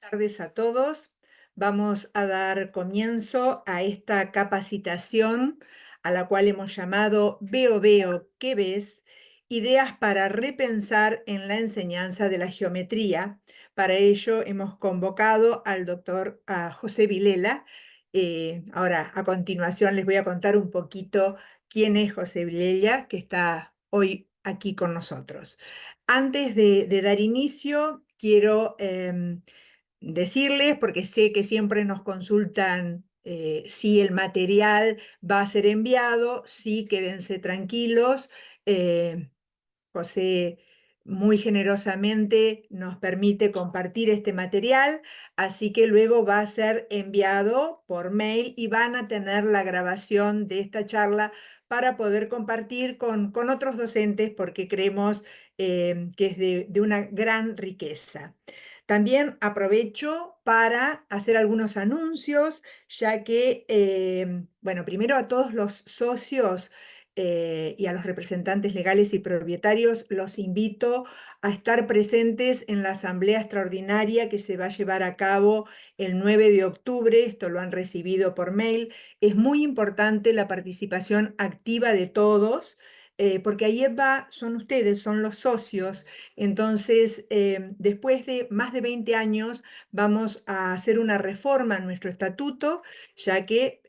Tardes a todos. Vamos a dar comienzo a esta capacitación a la cual hemos llamado Veo, ¿qué ves? Ideas para repensar en la enseñanza de la geometría. Para ello hemos convocado al doctor José Vilela. Ahora, a continuación, les voy a contar un poquito quién es José Vilela, que está hoy aquí con nosotros. Antes de dar inicio, quiero decirles, porque sé que siempre nos consultan si el material va a ser enviado. Sí, quédense tranquilos. eh, José muy generosamente nos permite compartir este material, así que luego va a ser enviado por mail y van a tener la grabación de esta charla para poder compartir con otros docentes, porque creemos que es de una gran riqueza. También aprovecho para hacer algunos anuncios, ya que, bueno, primero a todos los socios y a los representantes legales y propietarios los invito a estar presentes en la asamblea extraordinaria que se va a llevar a cabo el 9 de octubre. Esto lo han recibido por mail. Es muy importante la participación activa de todos. Porque ahí son ustedes, son los socios. Entonces, después de más de 20 años, vamos a hacer una reforma en nuestro estatuto, ya que,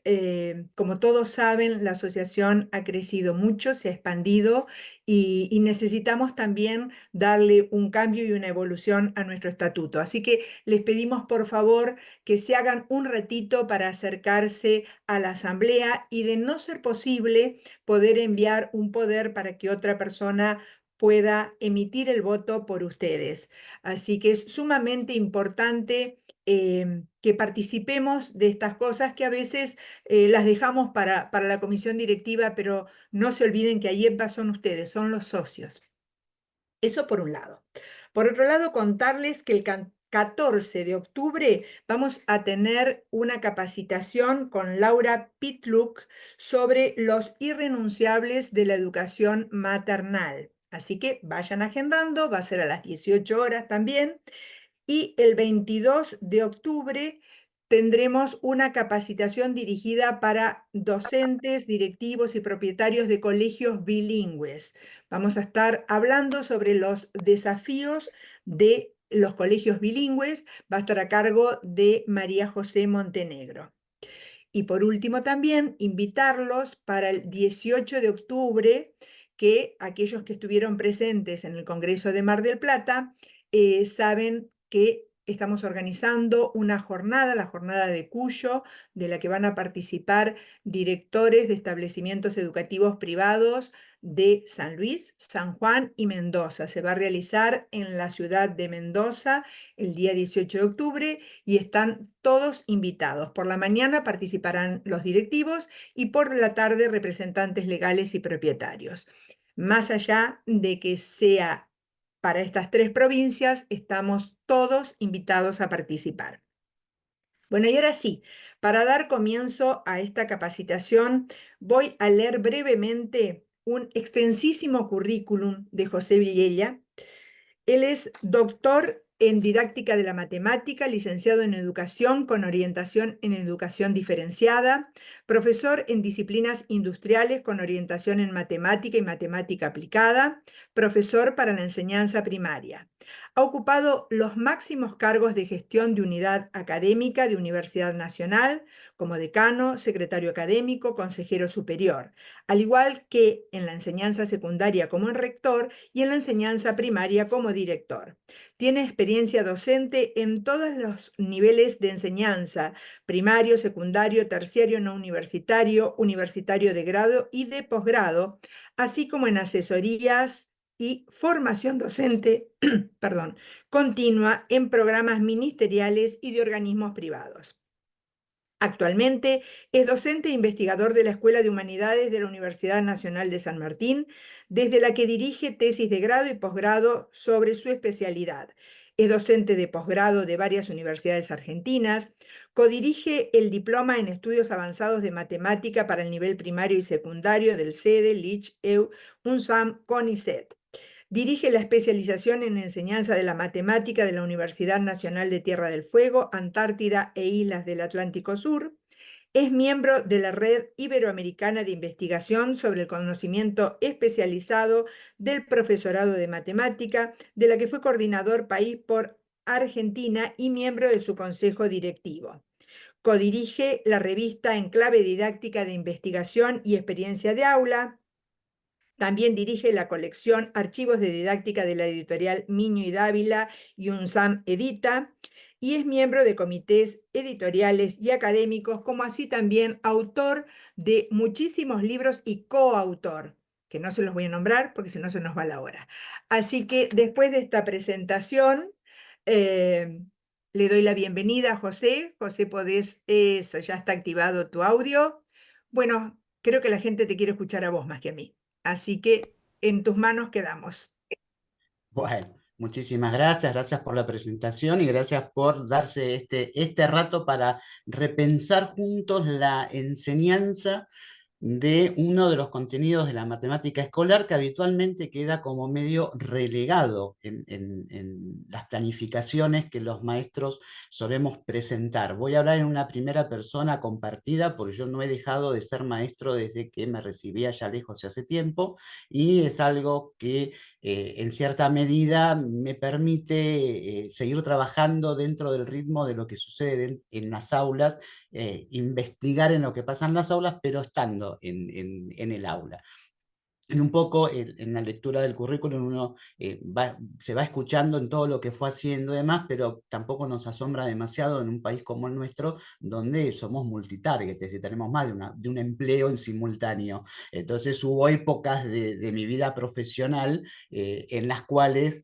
como todos saben, la asociación ha crecido mucho, se ha expandido y necesitamos también darle un cambio y una evolución a nuestro estatuto. Así que les pedimos, por favor, que se hagan un ratito para acercarse a la asamblea y, de no ser posible, poder enviar un poder para que otra persona pueda emitir el voto por ustedes. Así que es sumamente importante que participemos de estas cosas que a veces las dejamos para la comisión directiva, pero no se olviden que AIEPA son ustedes, son los socios. Eso por un lado. Por otro lado, contarles que el 14 de octubre vamos a tener una capacitación con Laura Pitluck sobre los irrenunciables de la educación maternal. Así que vayan agendando, va a ser a las 18 horas también. Y el 22 de octubre tendremos una capacitación dirigida para docentes, directivos y propietarios de colegios bilingües. Vamos a estar hablando sobre los desafíos de los colegios bilingües. Va a estar a cargo de María José Montenegro. Y por último también invitarlos para el 18 de octubre, que aquellos que estuvieron presentes en el Congreso de Mar del Plata saben que estamos organizando una jornada, la jornada de Cuyo, de la que van a participar directores de establecimientos educativos privados de San Luis, San Juan y Mendoza. Se va a realizar en la ciudad de Mendoza el día 18 de octubre y están todos invitados. Por la mañana participarán los directivos y por la tarde representantes legales y propietarios. Más allá de que sea para estas tres provincias, estamos todos invitados a participar. Bueno, y ahora sí, para dar comienzo a esta capacitación, voy a leer brevemente un extensísimo currículum de José Villela. Él es doctor en didáctica de la matemática, licenciado en educación con orientación en educación diferenciada, profesor en disciplinas industriales con orientación en matemática y matemática aplicada, profesor para la enseñanza primaria. Ha ocupado los máximos cargos de gestión de unidad académica de Universidad Nacional, como decano, secretario académico, consejero superior, al igual que en la enseñanza secundaria como en rector y en la enseñanza primaria como director. Tiene experiencia docente en todos los niveles de enseñanza: primario, secundario, terciario no universitario, universitario de grado y de posgrado, así como en asesorías y formación docente perdón, continua en programas ministeriales y de organismos privados. Actualmente es docente e investigador de la Escuela de Humanidades de la Universidad Nacional de San Martín, desde la que dirige tesis de grado y posgrado sobre su especialidad. Es docente de posgrado de varias universidades argentinas, codirige el Diploma en Estudios Avanzados de Matemática para el nivel primario y secundario del CEDE, LICH, EU, UNSAM, CONICET. Dirige la especialización en enseñanza de la matemática de la Universidad Nacional de Tierra del Fuego, Antártida e Islas del Atlántico Sur. Es miembro de la Red Iberoamericana de Investigación sobre el Conocimiento Especializado del Profesorado de Matemática, de la que fue coordinador país por Argentina y miembro de su consejo directivo. Codirige la revista Enclave Didáctica de Investigación y Experiencia de Aula. También dirige la colección Archivos de Didáctica de la editorial Miño y Dávila y UNSAM Edita, y es miembro de comités editoriales y académicos, como así también autor de muchísimos libros y coautor, que no se los voy a nombrar porque si no se nos va la hora. Así que después de esta presentación, eh, le doy la bienvenida a José. José, podés, eso, ya está activado tu audio. Bueno, creo que la gente te quiere escuchar a vos más que a mí. Así que en tus manos quedamos. Bueno, muchísimas gracias, gracias por la presentación y gracias por darse este rato para repensar juntos la enseñanza de uno de los contenidos de la matemática escolar que habitualmente queda como medio relegado en las planificaciones que los maestros solemos presentar. Voy a hablar en una primera persona compartida porque yo no he dejado de ser maestro desde que me recibí allá lejos hace tiempo, y es algo que en cierta medida me permite seguir trabajando dentro del ritmo de lo que sucede en las aulas, investigar en lo que pasa en las aulas, pero estando en el aula. Y un poco en la lectura del currículum uno se va escuchando en todo lo que fue haciendo y demás, pero tampoco nos asombra demasiado en un país como el nuestro, donde somos multitarget, es decir, tenemos más de un empleo en simultáneo. Entonces hubo épocas de mi vida profesional en las cuales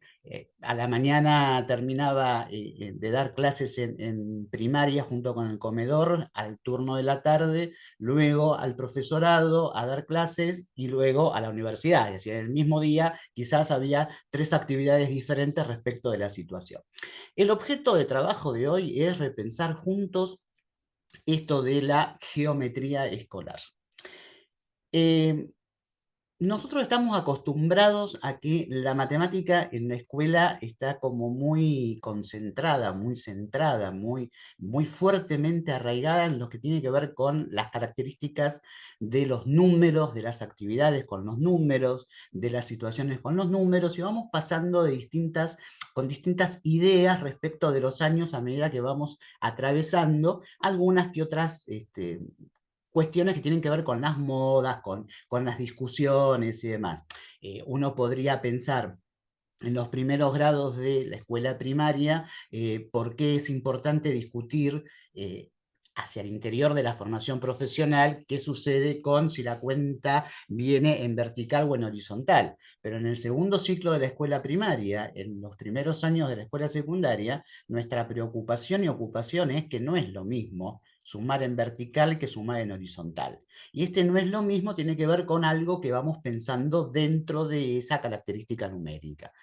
a la mañana terminaba de dar clases en primaria junto con el comedor, al turno de la tarde, luego al profesorado a dar clases y luego a la universidad. Es decir, en el mismo día quizás había 3 actividades diferentes respecto de la situación. El objeto de trabajo de hoy es repensar juntos esto de la geometría escolar. Eh, Nosotros estamos acostumbrados a que la matemática en la escuela está como muy concentrada, muy centrada, muy fuertemente arraigada en lo que tiene que ver con las características de los números, de las actividades con los números, de las situaciones con los números, y vamos pasando con distintas ideas respecto de los años a medida que vamos atravesando algunas que otras cuestiones que tienen que ver con las modas, con las discusiones y demás. Uno podría pensar en los primeros grados de la escuela primaria, por qué es importante discutir hacia el interior de la formación profesional qué sucede con si la cuenta viene en vertical o en horizontal. Pero en el segundo ciclo de la escuela primaria, en los primeros años de la escuela secundaria, nuestra preocupación y ocupación es que no es lo mismo sumar en vertical que sumar en horizontal. Y este no es lo mismo, tiene que ver con algo que vamos pensando dentro de esa característica numérica.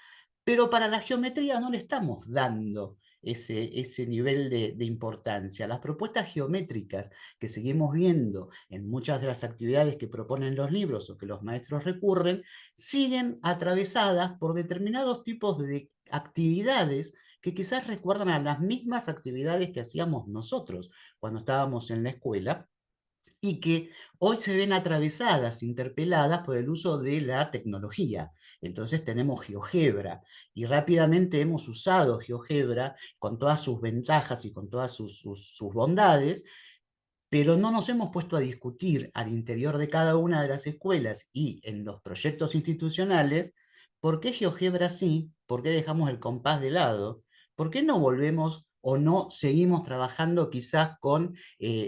Pero para la geometría no le estamos dando ese nivel de importancia. Las propuestas geométricas que seguimos viendo en muchas de las actividades que proponen los libros o que los maestros recurren, siguen atravesadas por determinados tipos de actividades que quizás recuerdan a las mismas actividades que hacíamos nosotros cuando estábamos en la escuela, y que hoy se ven atravesadas, interpeladas por el uso de la tecnología. Entonces tenemos GeoGebra y rápidamente hemos usado GeoGebra con todas sus ventajas y con todas sus bondades, pero no nos hemos puesto a discutir al interior de cada una de las escuelas y en los proyectos institucionales por qué GeoGebra sí, por qué dejamos el compás de lado, por qué no volvemos o no seguimos trabajando quizás con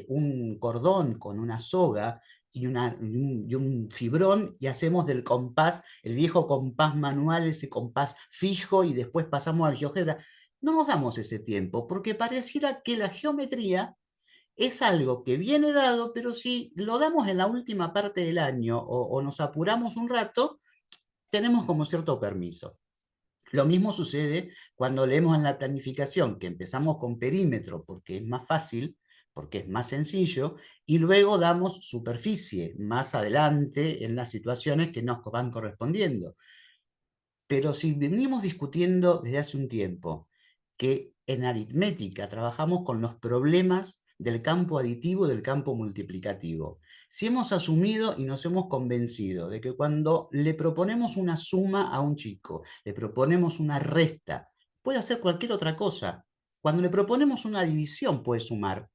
un cordón, con una soga y un fibrón, y hacemos del compás, el viejo compás manual, ese compás fijo, y después pasamos al GeoGebra. No nos damos ese tiempo porque pareciera que la geometría es algo que viene dado, pero si lo damos en la última parte del año o nos apuramos un rato, tenemos como cierto permiso. Lo mismo sucede cuando leemos en la planificación, que empezamos con perímetro porque es más fácil, porque es más sencillo, y luego damos superficie más adelante en las situaciones que nos van correspondiendo. Pero si venimos discutiendo desde hace un tiempo que en aritmética trabajamos con los problemas del campo aditivo y del campo multiplicativo, si hemos asumido y nos hemos convencido de que cuando le proponemos una suma a un chico, le proponemos una resta, puede hacer cualquier otra cosa. Cuando le proponemos una división, puede sumar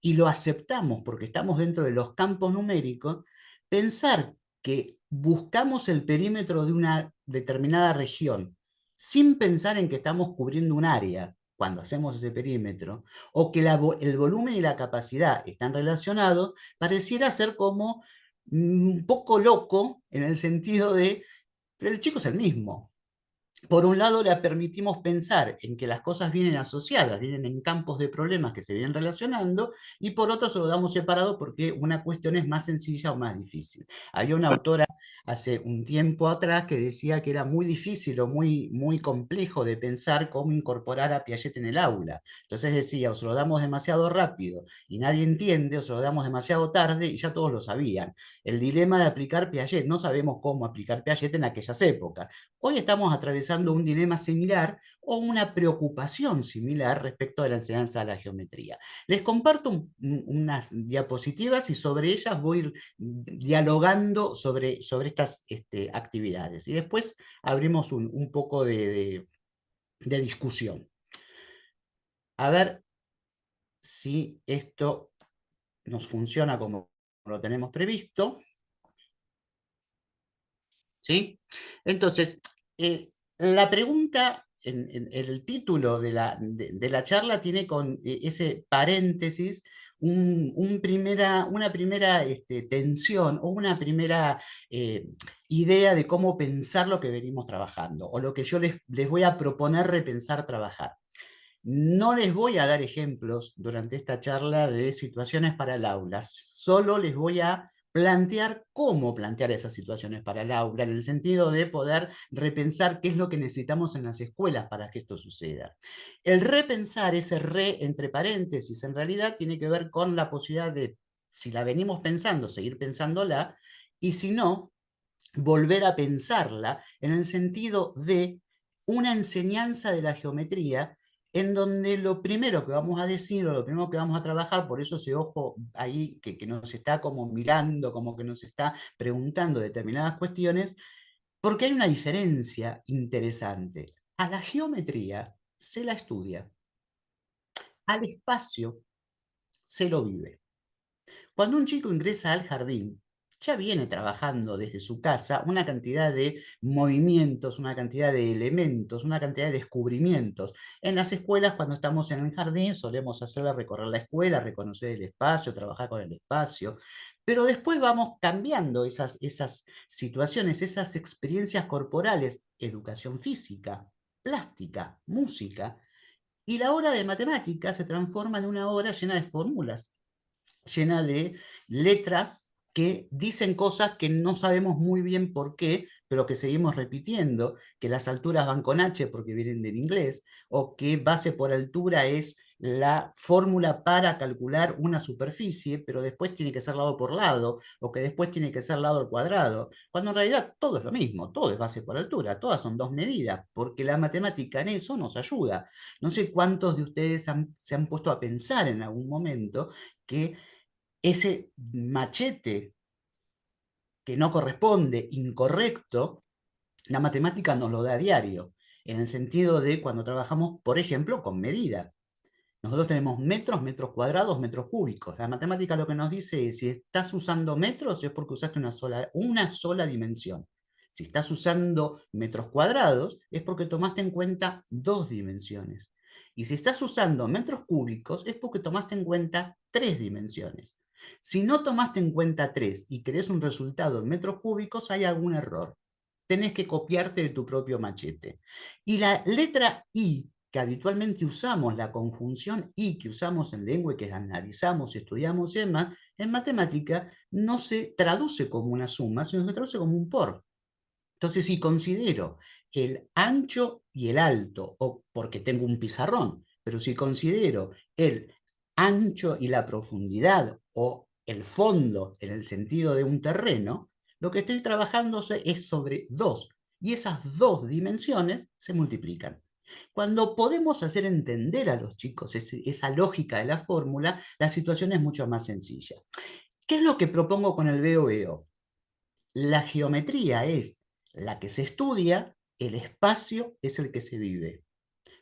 y lo aceptamos porque estamos dentro de los campos numéricos, pensar que buscamos el perímetro de una determinada región sin pensar en que estamos cubriendo un área cuando hacemos ese perímetro, o que el volumen y la capacidad están relacionados, pareciera ser como un poco loco en el sentido de, pero el chico es el mismo. Por un lado, le permitimos pensar en que las cosas vienen asociadas, vienen en campos de problemas que se vienen relacionando, y por otro se lo damos separado porque una cuestión es más sencilla o más difícil. Había una autora hace un tiempo atrás que decía que era muy difícil o muy complejo de pensar cómo incorporar a Piaget en el aula. Entonces decía, o se lo damos demasiado rápido y nadie entiende, o se lo damos demasiado tarde y ya todos lo sabían. El dilema de aplicar Piaget, no sabemos cómo aplicar Piaget en aquellas épocas. Hoy estamos atravesando un dilema similar o una preocupación similar respecto a la enseñanza de la geometría. Les comparto unas diapositivas y sobre ellas voy a ir dialogando sobre estas actividades. Y después abrimos un poco de discusión. A ver si esto nos funciona como lo tenemos previsto. ¿Sí? Entonces, la pregunta en el título de la charla tiene con ese paréntesis una primera tensión o una primera idea de cómo pensar lo que venimos trabajando o lo que yo les voy a proponer repensar trabajar. No les voy a dar ejemplos durante esta charla de situaciones para el aula, solo les voy a plantear cómo plantear esas situaciones para el aula, en el sentido de poder repensar qué es lo que necesitamos en las escuelas para que esto suceda. El repensar, ese re entre paréntesis, en realidad tiene que ver con la posibilidad de, si la venimos pensando, seguir pensándola, y si no, volver a pensarla en el sentido de una enseñanza de la geometría en donde lo primero que vamos a decir o lo primero que vamos a trabajar, por eso ese ojo ahí que nos está como mirando, como que nos está preguntando determinadas cuestiones, porque hay una diferencia interesante. A la geometría se la estudia, al espacio se lo vive. Cuando un chico ingresa al jardín, ya viene trabajando desde su casa una cantidad de movimientos, una cantidad de elementos, una cantidad de descubrimientos. En las escuelas, cuando estamos en el jardín, solemos hacerle recorrer la escuela, reconocer el espacio, trabajar con el espacio, pero después vamos cambiando esas situaciones, esas experiencias corporales, educación física, plástica, música, y la hora de matemática se transforma en una hora llena de fórmulas, llena de letras que dicen cosas que no sabemos muy bien por qué, pero que seguimos repitiendo, que las alturas van con H porque vienen del inglés, o que base por altura es la fórmula para calcular una superficie, pero después tiene que ser lado por lado, o que después tiene que ser lado al cuadrado, cuando en realidad todo es lo mismo, todo es base por altura, todas son dos medidas, porque la matemática en eso nos ayuda. No sé cuántos de ustedes se han puesto a pensar en algún momento que ese machete que no corresponde, incorrecto, la matemática nos lo da a diario, en el sentido de cuando trabajamos, por ejemplo, con medida. Nosotros tenemos metros, metros cuadrados, metros cúbicos. La matemática lo que nos dice es si estás usando metros es porque usaste una sola dimensión. Si estás usando metros cuadrados es porque tomaste en cuenta dos dimensiones. Y si estás usando metros cúbicos es porque tomaste en cuenta tres dimensiones. Si no tomaste en cuenta tres y querés un resultado en metros cúbicos, hay algún error. Tenés que copiarte de tu propio machete. Y la letra I que habitualmente usamos, la conjunción y que usamos en lengua y que analizamos, estudiamos y demás, en matemática no se traduce como una suma, sino se traduce como un por. Entonces, si considero el ancho y el alto, o porque tengo un pizarrón, pero si considero el ancho y la profundidad o el fondo en el sentido de un terreno, lo que estoy trabajando es sobre dos. y esas dos dimensiones se multiplican. Cuando podemos hacer entender a los chicos esa lógica de la fórmula, la situación es mucho más sencilla. ¿Qué es lo que propongo con el veo-veo? La geometría es la que se estudia, el espacio es el que se vive.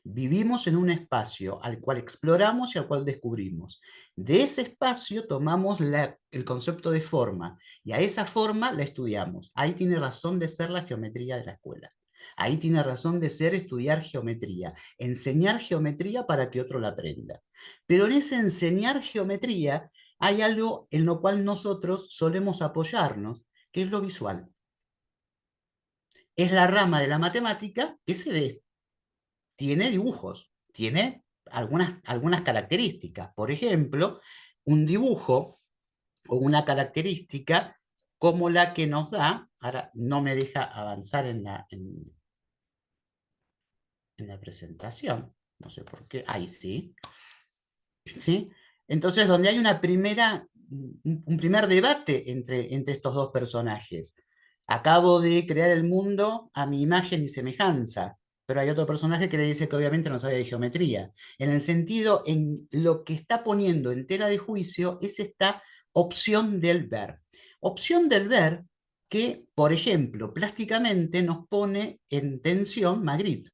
Vivimos en un espacio al cual exploramos y al cual descubrimos. De ese espacio tomamos el concepto de forma y a esa forma la estudiamos. Ahí tiene razón de ser la geometría de la escuela. Ahí tiene razón de ser estudiar geometría, enseñar geometría para que otro la aprenda. Pero en ese enseñar geometría hay algo en lo cual nosotros solemos apoyarnos, que es lo visual. Es la rama de la matemática que se ve, tiene dibujos, tiene algunas características. Por ejemplo, un dibujo o una característica como la que nos da, ahora no me deja avanzar en la presentación, no sé por qué, ahí sí, ¿sí? Entonces, donde hay un primer debate entre estos dos personajes. Acabo de crear el mundo a mi imagen y semejanza, pero hay otro personaje que le dice que obviamente no sabe de geometría. En el sentido, en lo que está poniendo en tela de juicio es esta opción del ver. Opción del ver que, por ejemplo, plásticamente nos pone en tensión Magritte.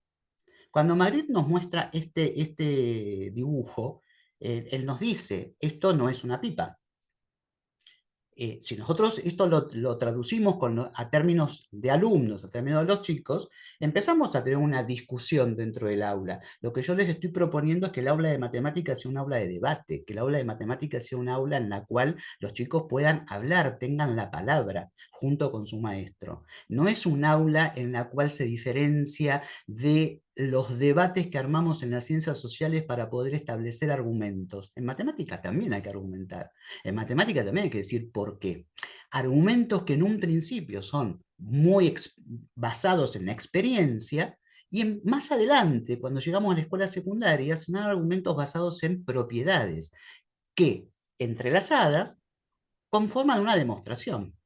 Cuando Magritte nos muestra este dibujo, él nos dice, esto no es una pipa. Si nosotros esto lo traducimos a términos de alumnos, a términos de los chicos, empezamos a tener una discusión dentro del aula. Lo que yo les estoy proponiendo es que el aula de matemáticas sea un aula de debate, que el aula de matemáticas sea un aula en la cual los chicos puedan hablar, tengan la palabra junto con su maestro. No es un aula en la cual se diferencia de los debates que armamos en las ciencias sociales para poder establecer argumentos. En matemáticas también hay que argumentar. En matemática también hay que decir por qué. Argumentos que en un principio son muy basados en la experiencia y más adelante, cuando llegamos a la escuela secundaria, se dan argumentos basados en propiedades que, entrelazadas, conforman una demostración.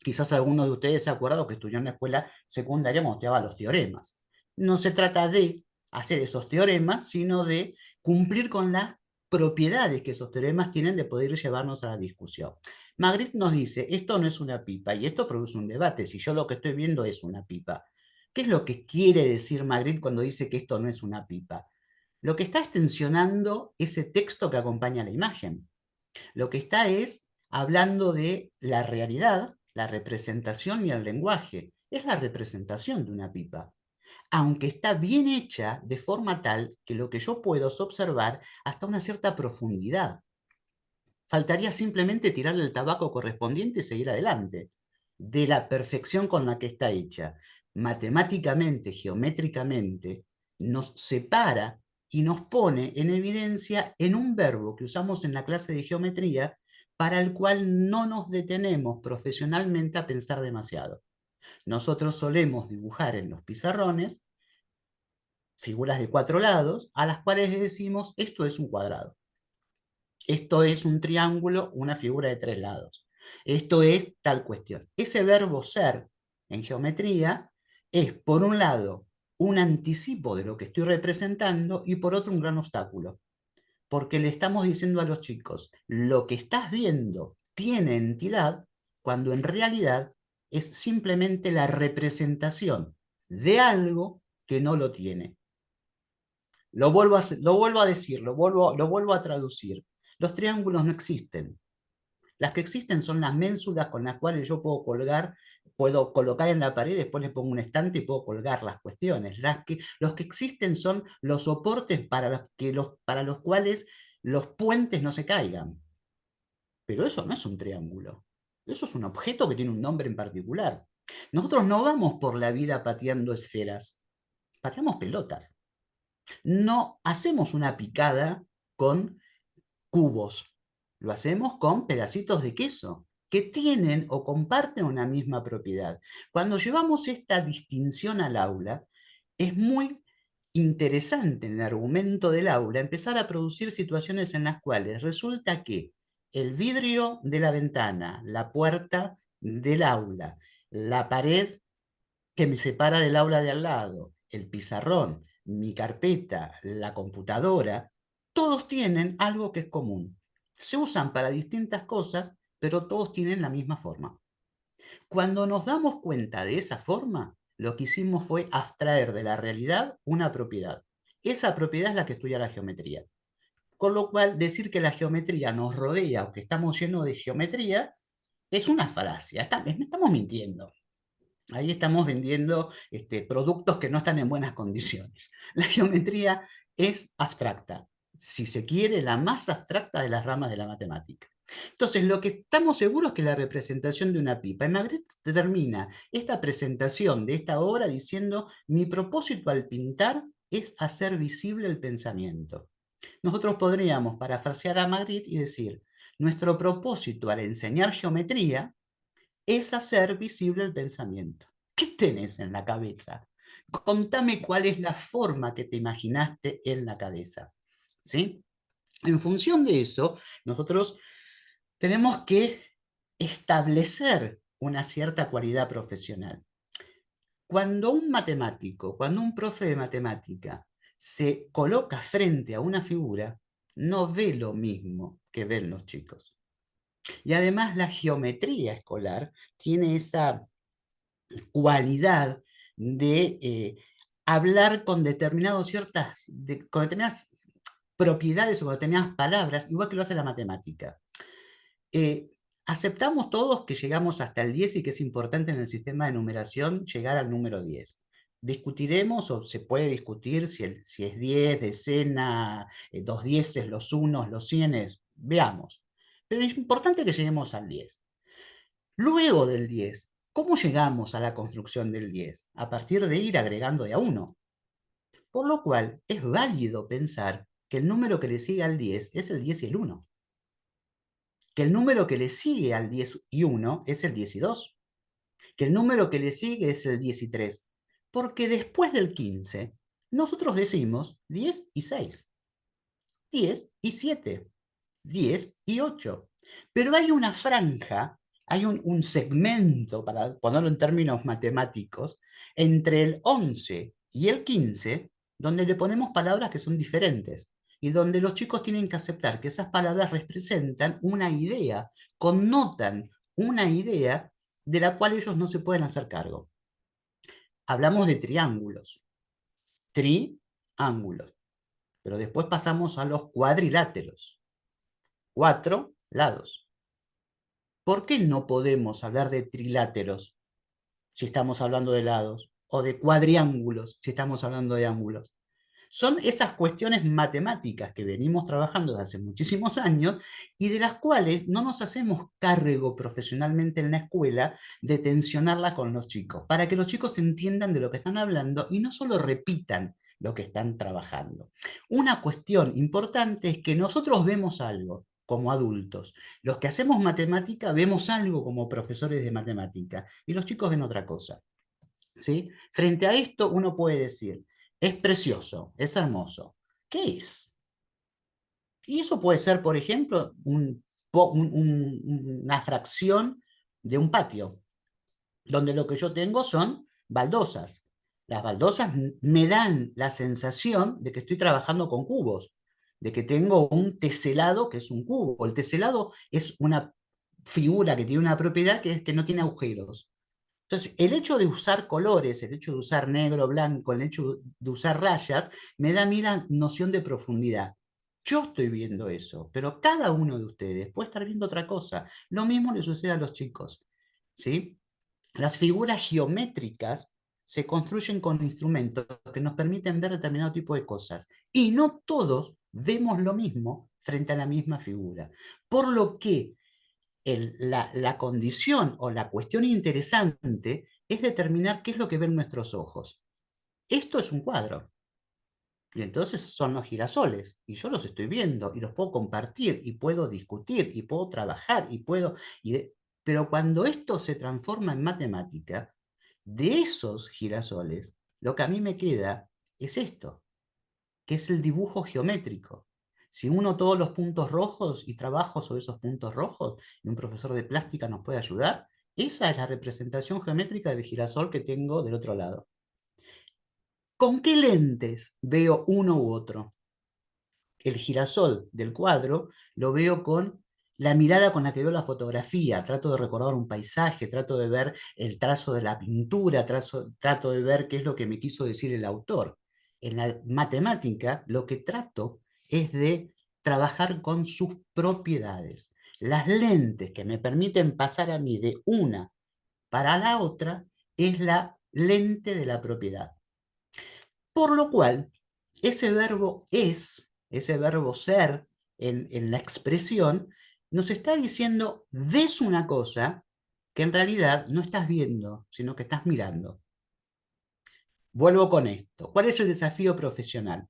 Quizás alguno de ustedes se ha acordado que estudió en la escuela secundaria mostraba los teoremas. No se trata de hacer esos teoremas, sino de cumplir con las propiedades que esos teoremas tienen de poder llevarnos a la discusión. Magritte nos dice, esto no es una pipa, y esto produce un debate, si yo lo que estoy viendo es una pipa. ¿Qué es lo que quiere decir Magritte cuando dice que esto no es una pipa? Lo que está extensionando ese texto que acompaña la imagen. Lo que está es hablando de la realidad, la representación y el lenguaje. Es la representación de una pipa, aunque está bien hecha de forma tal que lo que yo puedo es observar hasta una cierta profundidad. Faltaría simplemente tirarle el tabaco correspondiente y seguir adelante, de la perfección con la que está hecha. Matemáticamente, geométricamente, nos separa y nos pone en evidencia en un verbo que usamos en la clase de geometría para el cual no nos detenemos profesionalmente a pensar demasiado. Nosotros solemos dibujar en los pizarrones figuras de 4 lados a las cuales decimos esto es un cuadrado. Esto es un triángulo, una figura de 3 lados. Esto es tal cuestión. Ese verbo ser en geometría es, por un lado, un anticipo de lo que estoy representando y por otro un gran obstáculo. Porque le estamos diciendo a los chicos, lo que estás viendo tiene entidad cuando en realidad es simplemente la representación de algo que no lo tiene. Lo vuelvo a decir, lo vuelvo a traducir. Los triángulos no existen. Las que existen son las ménsulas con las cuales yo puedo colocar en la pared, después le pongo un estante y puedo colgar las cuestiones. Los que existen son los soportes para los cuales los puentes no se caigan. Pero eso no es un triángulo. Eso es un objeto que tiene un nombre en particular. Nosotros no vamos por la vida pateando esferas, pateamos pelotas. No hacemos una picada con cubos. Lo hacemos con pedacitos de queso que tienen o comparten una misma propiedad. Cuando llevamos esta distinción al aula, es muy interesante en el argumento del aula empezar a producir situaciones en las cuales resulta que el vidrio de la ventana, la puerta del aula, la pared que me separa del aula de al lado, el pizarrón, mi carpeta, la computadora, todos tienen algo que es común. Se usan para distintas cosas, pero todos tienen la misma forma. Cuando nos damos cuenta de esa forma, lo que hicimos fue abstraer de la realidad una propiedad. Esa propiedad es la que estudia la geometría. Con lo cual, decir que la geometría nos rodea o que estamos llenos de geometría es una falacia. Estamos mintiendo. Ahí estamos vendiendo productos que no están en buenas condiciones. La geometría es abstracta. Si se quiere, la más abstracta de las ramas de la matemática. Entonces, lo que estamos seguros es que la representación de una pipa. Y Magritte termina esta presentación de esta obra diciendo: mi propósito al pintar es hacer visible el pensamiento. Nosotros podríamos parafrasear a Magritte y decir: nuestro propósito al enseñar geometría es hacer visible el pensamiento. ¿Qué tenés en la cabeza? Contame cuál es la forma que te imaginaste en la cabeza. ¿Sí? En función de eso, nosotros tenemos que establecer una cierta cualidad profesional. Cuando un matemático, cuando un profe de matemática se coloca frente a una figura, no ve lo mismo que ven los chicos. Y además la geometría escolar tiene esa cualidad de hablar con con determinadas propiedades o con determinadas palabras, igual que lo hace la matemática. Eh, Aceptamos todos que llegamos hasta el 10 y que es importante en el sistema de numeración llegar al número 10. Discutiremos o se puede discutir si es 10, decena, dos dieces, los unos, los cienes, veamos. Pero es importante que lleguemos al 10. Luego del 10, ¿cómo llegamos a la construcción del 10? A partir de ir agregando de a 1. Por lo cual es válido pensar que el número que le sigue al 10 es el 10 y el 1. Que el número que le sigue al 10 y 1 es el 10 y 2. Que el número que le sigue es el 10 y 3. Porque después del 15, nosotros decimos 10 y 6, 10 y 7, 10 y 8. Pero hay una franja, hay un segmento, para ponerlo en términos matemáticos, entre el 11 y el 15, donde le ponemos palabras que son diferentes y donde los chicos tienen que aceptar que esas palabras representan una idea, connotan una idea de la cual ellos no se pueden hacer cargo. Hablamos de triángulos, triángulos, pero después pasamos a los cuadriláteros, 4 lados. ¿Por qué no podemos hablar de triláteros si estamos hablando de lados? O de cuadriángulos si estamos hablando de ángulos. Son esas cuestiones matemáticas que venimos trabajando desde hace muchísimos años y de las cuales no nos hacemos cargo profesionalmente en la escuela de tensionarla con los chicos, para que los chicos entiendan de lo que están hablando y no solo repitan lo que están trabajando. Una cuestión importante es que nosotros vemos algo como adultos. Los que hacemos matemática vemos algo como profesores de matemática y los chicos ven otra cosa. ¿Sí? Frente a esto uno puede decir: es precioso, es hermoso. ¿Qué es? Y eso puede ser, por ejemplo, una fracción de un patio, donde lo que yo tengo son baldosas. Las baldosas me dan la sensación de que estoy trabajando con cubos, de que tengo un teselado que es un cubo. El teselado es una figura que tiene una propiedad que es que no tiene agujeros. Entonces, el hecho de usar colores, el hecho de usar negro, blanco, el hecho de usar rayas, me da a mí la noción de profundidad. Yo estoy viendo eso, pero cada uno de ustedes puede estar viendo otra cosa. Lo mismo le sucede a los chicos, ¿sí? Las figuras geométricas se construyen con instrumentos que nos permiten ver determinado tipo de cosas. Y no todos vemos lo mismo frente a la misma figura. Por lo que la condición o la cuestión interesante es determinar qué es lo que ven nuestros ojos. Esto es un cuadro. Y entonces son los girasoles. Y yo los estoy viendo y los puedo compartir y puedo discutir y puedo trabajar y puedo... pero cuando esto se transforma en matemática, de esos girasoles, lo que a mí me queda es esto, que es el dibujo geométrico. Si uno todos los puntos rojos y trabajo sobre esos puntos rojos, y un profesor de plástica nos puede ayudar, Esa es la representación geométrica del girasol que tengo del otro lado. ¿Con qué lentes veo uno u otro? El girasol del cuadro lo veo con la mirada con la que veo la fotografía, trato de recordar un paisaje, trato de ver el trazo de la pintura, trato de ver qué es lo que me quiso decir el autor. En la matemática lo que trato es de trabajar con sus propiedades. Las lentes que me permiten pasar a mí de una para la otra es la lente de la propiedad. Por lo cual, ese verbo es, ese verbo ser en la expresión, nos está diciendo, ves una cosa que en realidad no estás viendo, sino que estás mirando. Vuelvo con esto. ¿Cuál es el desafío profesional?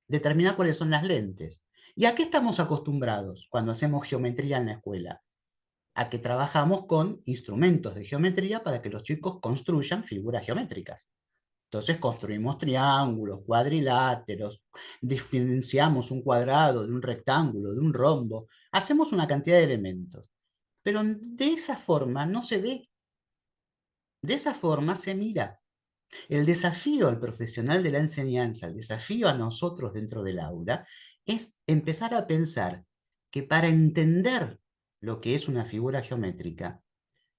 Determinar cuáles son las lentes. ¿Y a qué estamos acostumbrados cuando hacemos geometría en la escuela? A que trabajamos con instrumentos de geometría para que los chicos construyan figuras geométricas. Entonces construimos triángulos, cuadriláteros, diferenciamos un cuadrado de un rectángulo, de un rombo, hacemos una cantidad de elementos. Pero de esa forma no se ve, de esa forma se mira. El desafío al profesional de la enseñanza, el desafío a nosotros dentro del aula, es empezar a pensar que para entender lo que es una figura geométrica,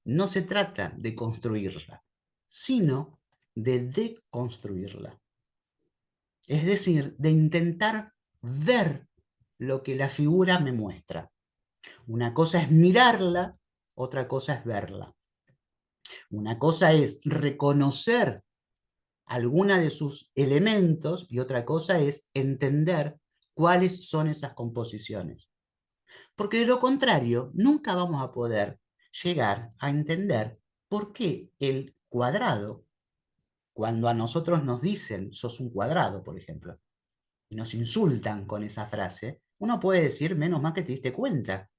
no se trata de construirla, sino de deconstruirla. Es decir, de intentar ver lo que la figura me muestra. Una cosa es mirarla, otra cosa es verla. Una cosa es reconocer alguna de sus elementos y otra cosa es entender cuáles son esas composiciones. Porque de lo contrario, nunca vamos a poder llegar a entender por qué el cuadrado, cuando a nosotros nos dicen sos un cuadrado, por ejemplo, y nos insultan con esa frase, uno puede decir, menos mal que te diste cuenta.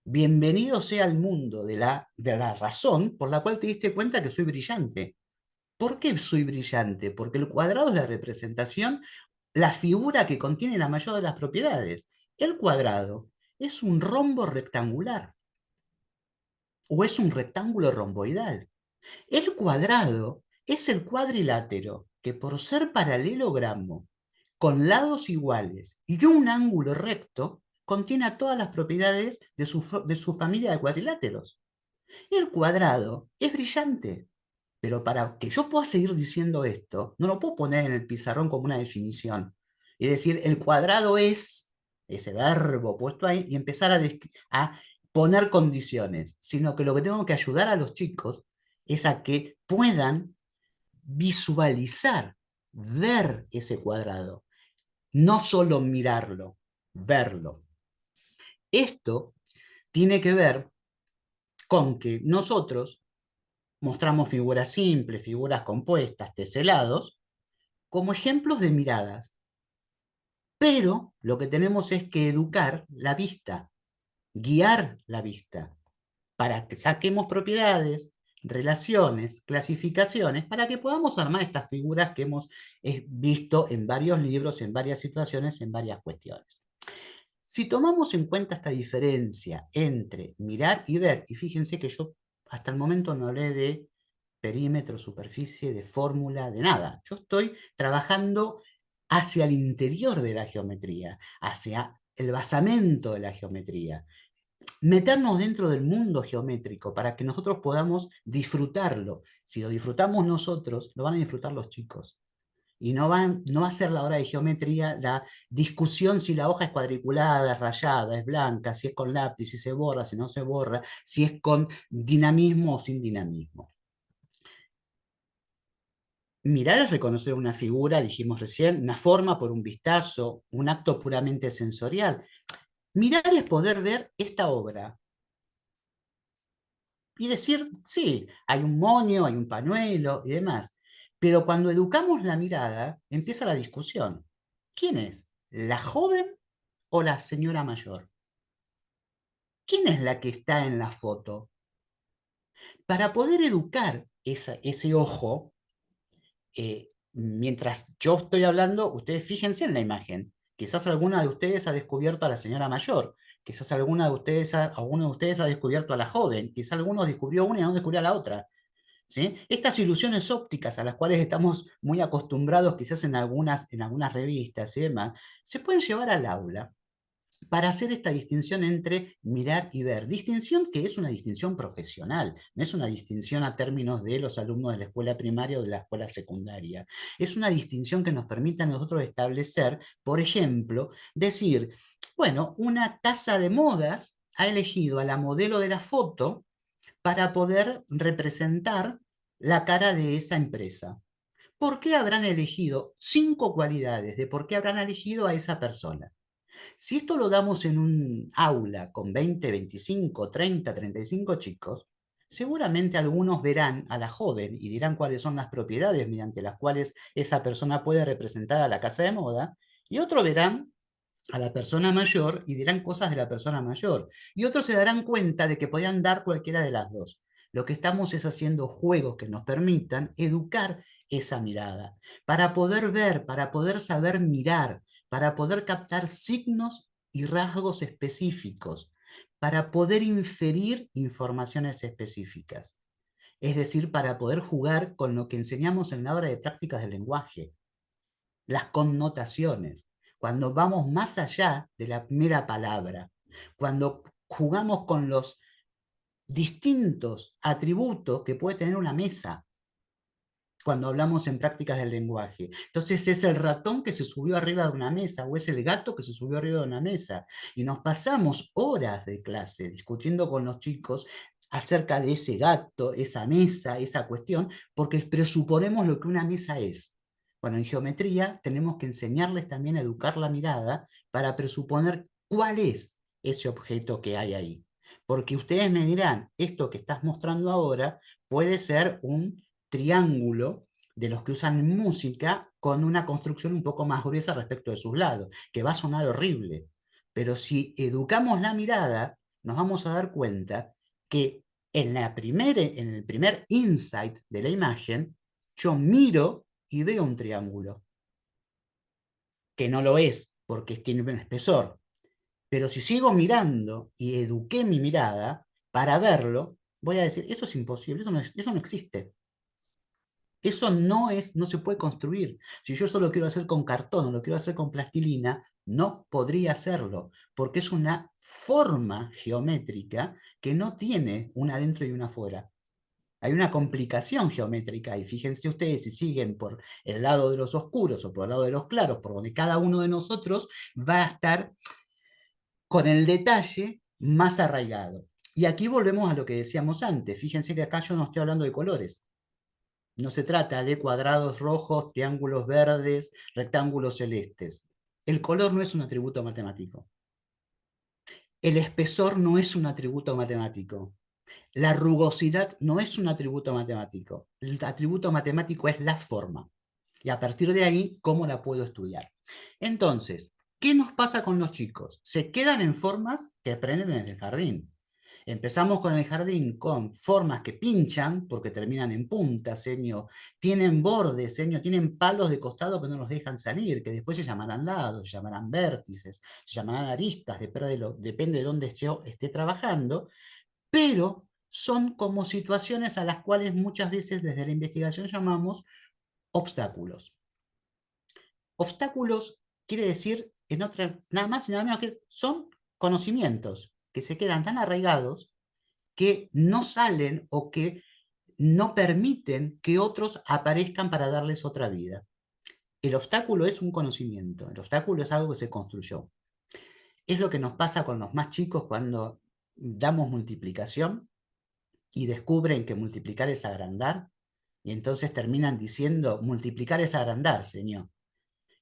Bienvenido sea al mundo de la razón por la cual te diste cuenta que soy brillante. ¿Por qué soy brillante? Porque el cuadrado es la representación, la figura que contiene la mayor de las propiedades. El cuadrado es un rombo rectangular o es un rectángulo romboidal. El cuadrado es el cuadrilátero que por ser paralelogramo con lados iguales y un ángulo recto, contiene todas las propiedades de su familia de cuadriláteros. El cuadrado es brillante, pero para que yo pueda seguir diciendo esto, no lo puedo poner en el pizarrón como una definición. Es decir, el cuadrado es ese verbo puesto ahí y empezar a poner condiciones, sino que lo que tengo que ayudar a los chicos es a que puedan visualizar, ver ese cuadrado, no solo mirarlo, verlo. Esto tiene que ver con que nosotros mostramos figuras simples, figuras compuestas, teselados, como ejemplos de miradas, pero lo que tenemos es que educar la vista, guiar la vista, para que saquemos propiedades, relaciones, clasificaciones, para que podamos armar estas figuras que hemos visto en varios libros, en varias situaciones, en varias cuestiones. Si tomamos en cuenta esta diferencia entre mirar y ver, y fíjense que yo hasta el momento no hablé de perímetro, superficie, de fórmula, de nada. Yo estoy trabajando hacia el interior de la geometría, hacia el basamento de la geometría, meternos dentro del mundo geométrico para que nosotros podamos disfrutarlo. Si lo disfrutamos nosotros, lo van a disfrutar los chicos. Y no va a ser la hora de geometría la discusión si la hoja es cuadriculada, es rayada, es blanca, si es con lápiz, si se borra, si no se borra, si es con dinamismo o sin dinamismo. Mirar es reconocer una figura, dijimos recién, una forma por un vistazo, un acto puramente sensorial. Mirar es poder ver esta obra y decir, sí, hay un moño, hay un pañuelo y demás. Pero cuando educamos la mirada, empieza la discusión. ¿Quién es? ¿La joven o la señora mayor? ¿Quién es la que está en la foto? Para poder educar ese ojo, mientras yo estoy hablando, ustedes fíjense en la imagen. Quizás alguna de ustedes ha descubierto a la señora mayor, Quizás alguno de ustedes ha descubierto a la joven, quizás alguno descubrió una y no descubrió a la otra. ¿Sí? Estas ilusiones ópticas a las cuales estamos muy acostumbrados quizás en algunas revistas y demás, se pueden llevar al aula para hacer esta distinción entre mirar y ver. Distinción que es una distinción profesional, no es una distinción a términos de los alumnos de la escuela primaria o de la escuela secundaria. Es una distinción que nos permite a nosotros establecer, por ejemplo, decir, bueno, una casa de modas ha elegido a la modelo de la foto para poder representar la cara de esa empresa. ¿Por qué habrán elegido 5 cualidades de por qué habrán elegido a esa persona? Si esto lo damos en un aula con 20, 25, 30, 35 chicos, seguramente algunos verán a la joven y dirán cuáles son las propiedades mediante las cuales esa persona puede representar a la casa de moda, y otros verán a la persona mayor y dirán cosas de la persona mayor. Y otros se darán cuenta de que podían dar cualquiera de las dos. Lo que estamos es haciendo juegos que nos permitan educar esa mirada, para poder ver, para poder saber mirar, para poder captar signos y rasgos específicos, para poder inferir informaciones específicas. Es decir, para poder jugar con lo que enseñamos en la hora de prácticas del lenguaje, las connotaciones, cuando vamos más allá de la mera palabra, cuando jugamos con los distintos atributos que puede tener una mesa cuando hablamos en prácticas del lenguaje. Entonces es el ratón que se subió arriba de una mesa o es el gato que se subió arriba de una mesa. Y nos pasamos horas de clase discutiendo con los chicos acerca de ese gato, esa mesa, esa cuestión, porque presuponemos lo que una mesa es. Bueno, en geometría tenemos que enseñarles también a educar la mirada para presuponer cuál es ese objeto que hay ahí. Porque ustedes me dirán, esto que estás mostrando ahora puede ser un triángulo de los que usan música con una construcción un poco más gruesa respecto de sus lados, que va a sonar horrible. Pero si educamos la mirada, nos vamos a dar cuenta que en el primer insight de la imagen, yo miro y veo un triángulo, que no lo es porque tiene un espesor. Pero si sigo mirando y eduqué mi mirada para verlo, voy a decir, eso es imposible, eso no existe. Eso no se puede construir. Si yo solo quiero hacer con cartón o lo quiero hacer con plastilina, no podría hacerlo, porque es una forma geométrica que no tiene una adentro y una afuera. Hay una complicación geométrica y fíjense ustedes si siguen por el lado de los oscuros o por el lado de los claros, por donde cada uno de nosotros va a estar con el detalle más arraigado. Y aquí volvemos a lo que decíamos antes. Fíjense que acá yo no estoy hablando de colores. No se trata de cuadrados rojos, triángulos verdes, rectángulos celestes. El color no es un atributo matemático. El espesor no es un atributo matemático. La rugosidad no es un atributo matemático. El atributo matemático es la forma. Y a partir de ahí, ¿cómo la puedo estudiar? Entonces, ¿qué nos pasa con los chicos? Se quedan en formas que aprenden desde el jardín. Empezamos con el jardín con formas que pinchan porque terminan en punta, seño. Tienen bordes, seño. Tienen palos de costado que no los dejan salir, que después se llamarán lados, se llamarán vértices, se llamarán aristas, depende de dónde yo esté trabajando, pero son como situaciones a las cuales muchas veces desde la investigación llamamos obstáculos. Obstáculos quiere decir, nada más y nada menos que son conocimientos que se quedan tan arraigados que no salen o que no permiten que otros aparezcan para darles otra vida. El obstáculo es un conocimiento, el obstáculo es algo que se construyó. Es lo que nos pasa con los más chicos cuando damos multiplicación y descubren que multiplicar es agrandar, y entonces terminan diciendo, multiplicar es agrandar, señor.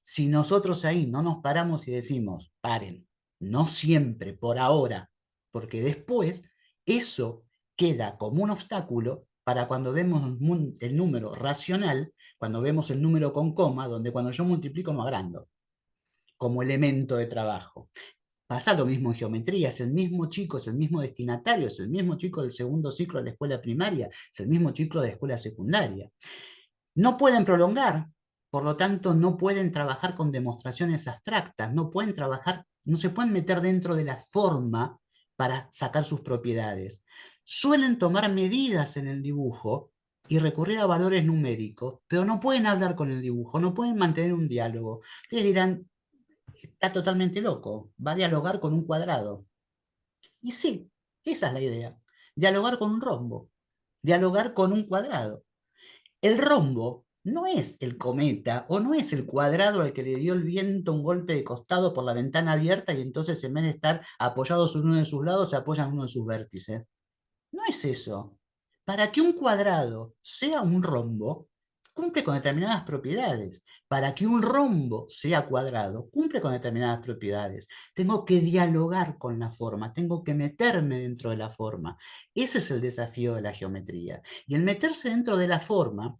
Si nosotros ahí no nos paramos y decimos, paren, no siempre, por ahora, porque después eso queda como un obstáculo para cuando vemos el número racional, cuando vemos el número con coma, donde cuando yo multiplico no agrando, como elemento de trabajo. Pasa lo mismo en geometría, es el mismo chico, es el mismo destinatario, es el mismo chico del segundo ciclo de la escuela primaria, es el mismo chico de la escuela secundaria. No pueden prolongar, por lo tanto no pueden trabajar con demostraciones abstractas, no pueden trabajar no se pueden meter dentro de la forma para sacar sus propiedades. Suelen tomar medidas en el dibujo y recurrir a valores numéricos, pero no pueden hablar con el dibujo, no pueden mantener un diálogo. Ustedes dirán, está totalmente loco, va a dialogar con un cuadrado. Y sí, esa es la idea, dialogar con un rombo, dialogar con un cuadrado. El rombo no es el cometa o no es el cuadrado al que le dio el viento un golpe de costado por la ventana abierta y entonces en vez de estar apoyados en uno de sus lados se apoyan en uno de sus vértices. No es eso. Para que un cuadrado sea un rombo, cumple con determinadas propiedades. Para que un rombo sea cuadrado, cumple con determinadas propiedades. Tengo que dialogar con la forma, tengo que meterme dentro de la forma. Ese es el desafío de la geometría. Y el meterse dentro de la forma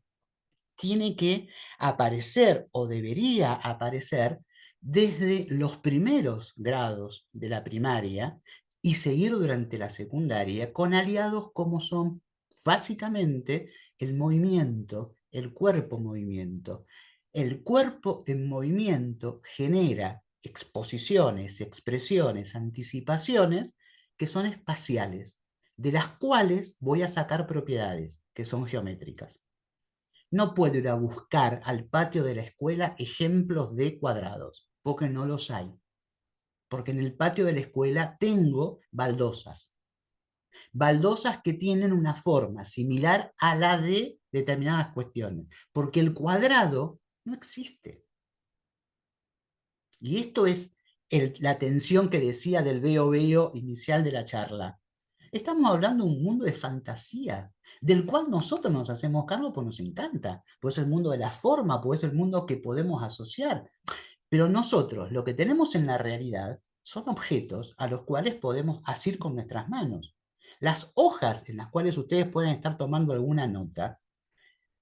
tiene que aparecer o debería aparecer desde los primeros grados de la primaria y seguir durante la secundaria con aliados como son básicamente el movimiento, el cuerpo movimiento. El cuerpo en movimiento genera exposiciones, expresiones, anticipaciones que son espaciales, de las cuales voy a sacar propiedades que son geométricas. No puedo ir a buscar al patio de la escuela ejemplos de cuadrados, porque no los hay. Porque en el patio de la escuela tengo baldosas. Baldosas que tienen una forma similar a la de determinadas cuestiones. Porque el cuadrado no existe. Y esto es la tensión que decía del veo inicial de la charla. Estamos hablando de un mundo de fantasía, del cual nosotros nos hacemos cargo porque nos encanta, pues es el mundo de la forma, pues es el mundo que podemos asociar. Pero nosotros lo que tenemos en la realidad son objetos a los cuales podemos asir con nuestras manos. Las hojas en las cuales ustedes pueden estar tomando alguna nota,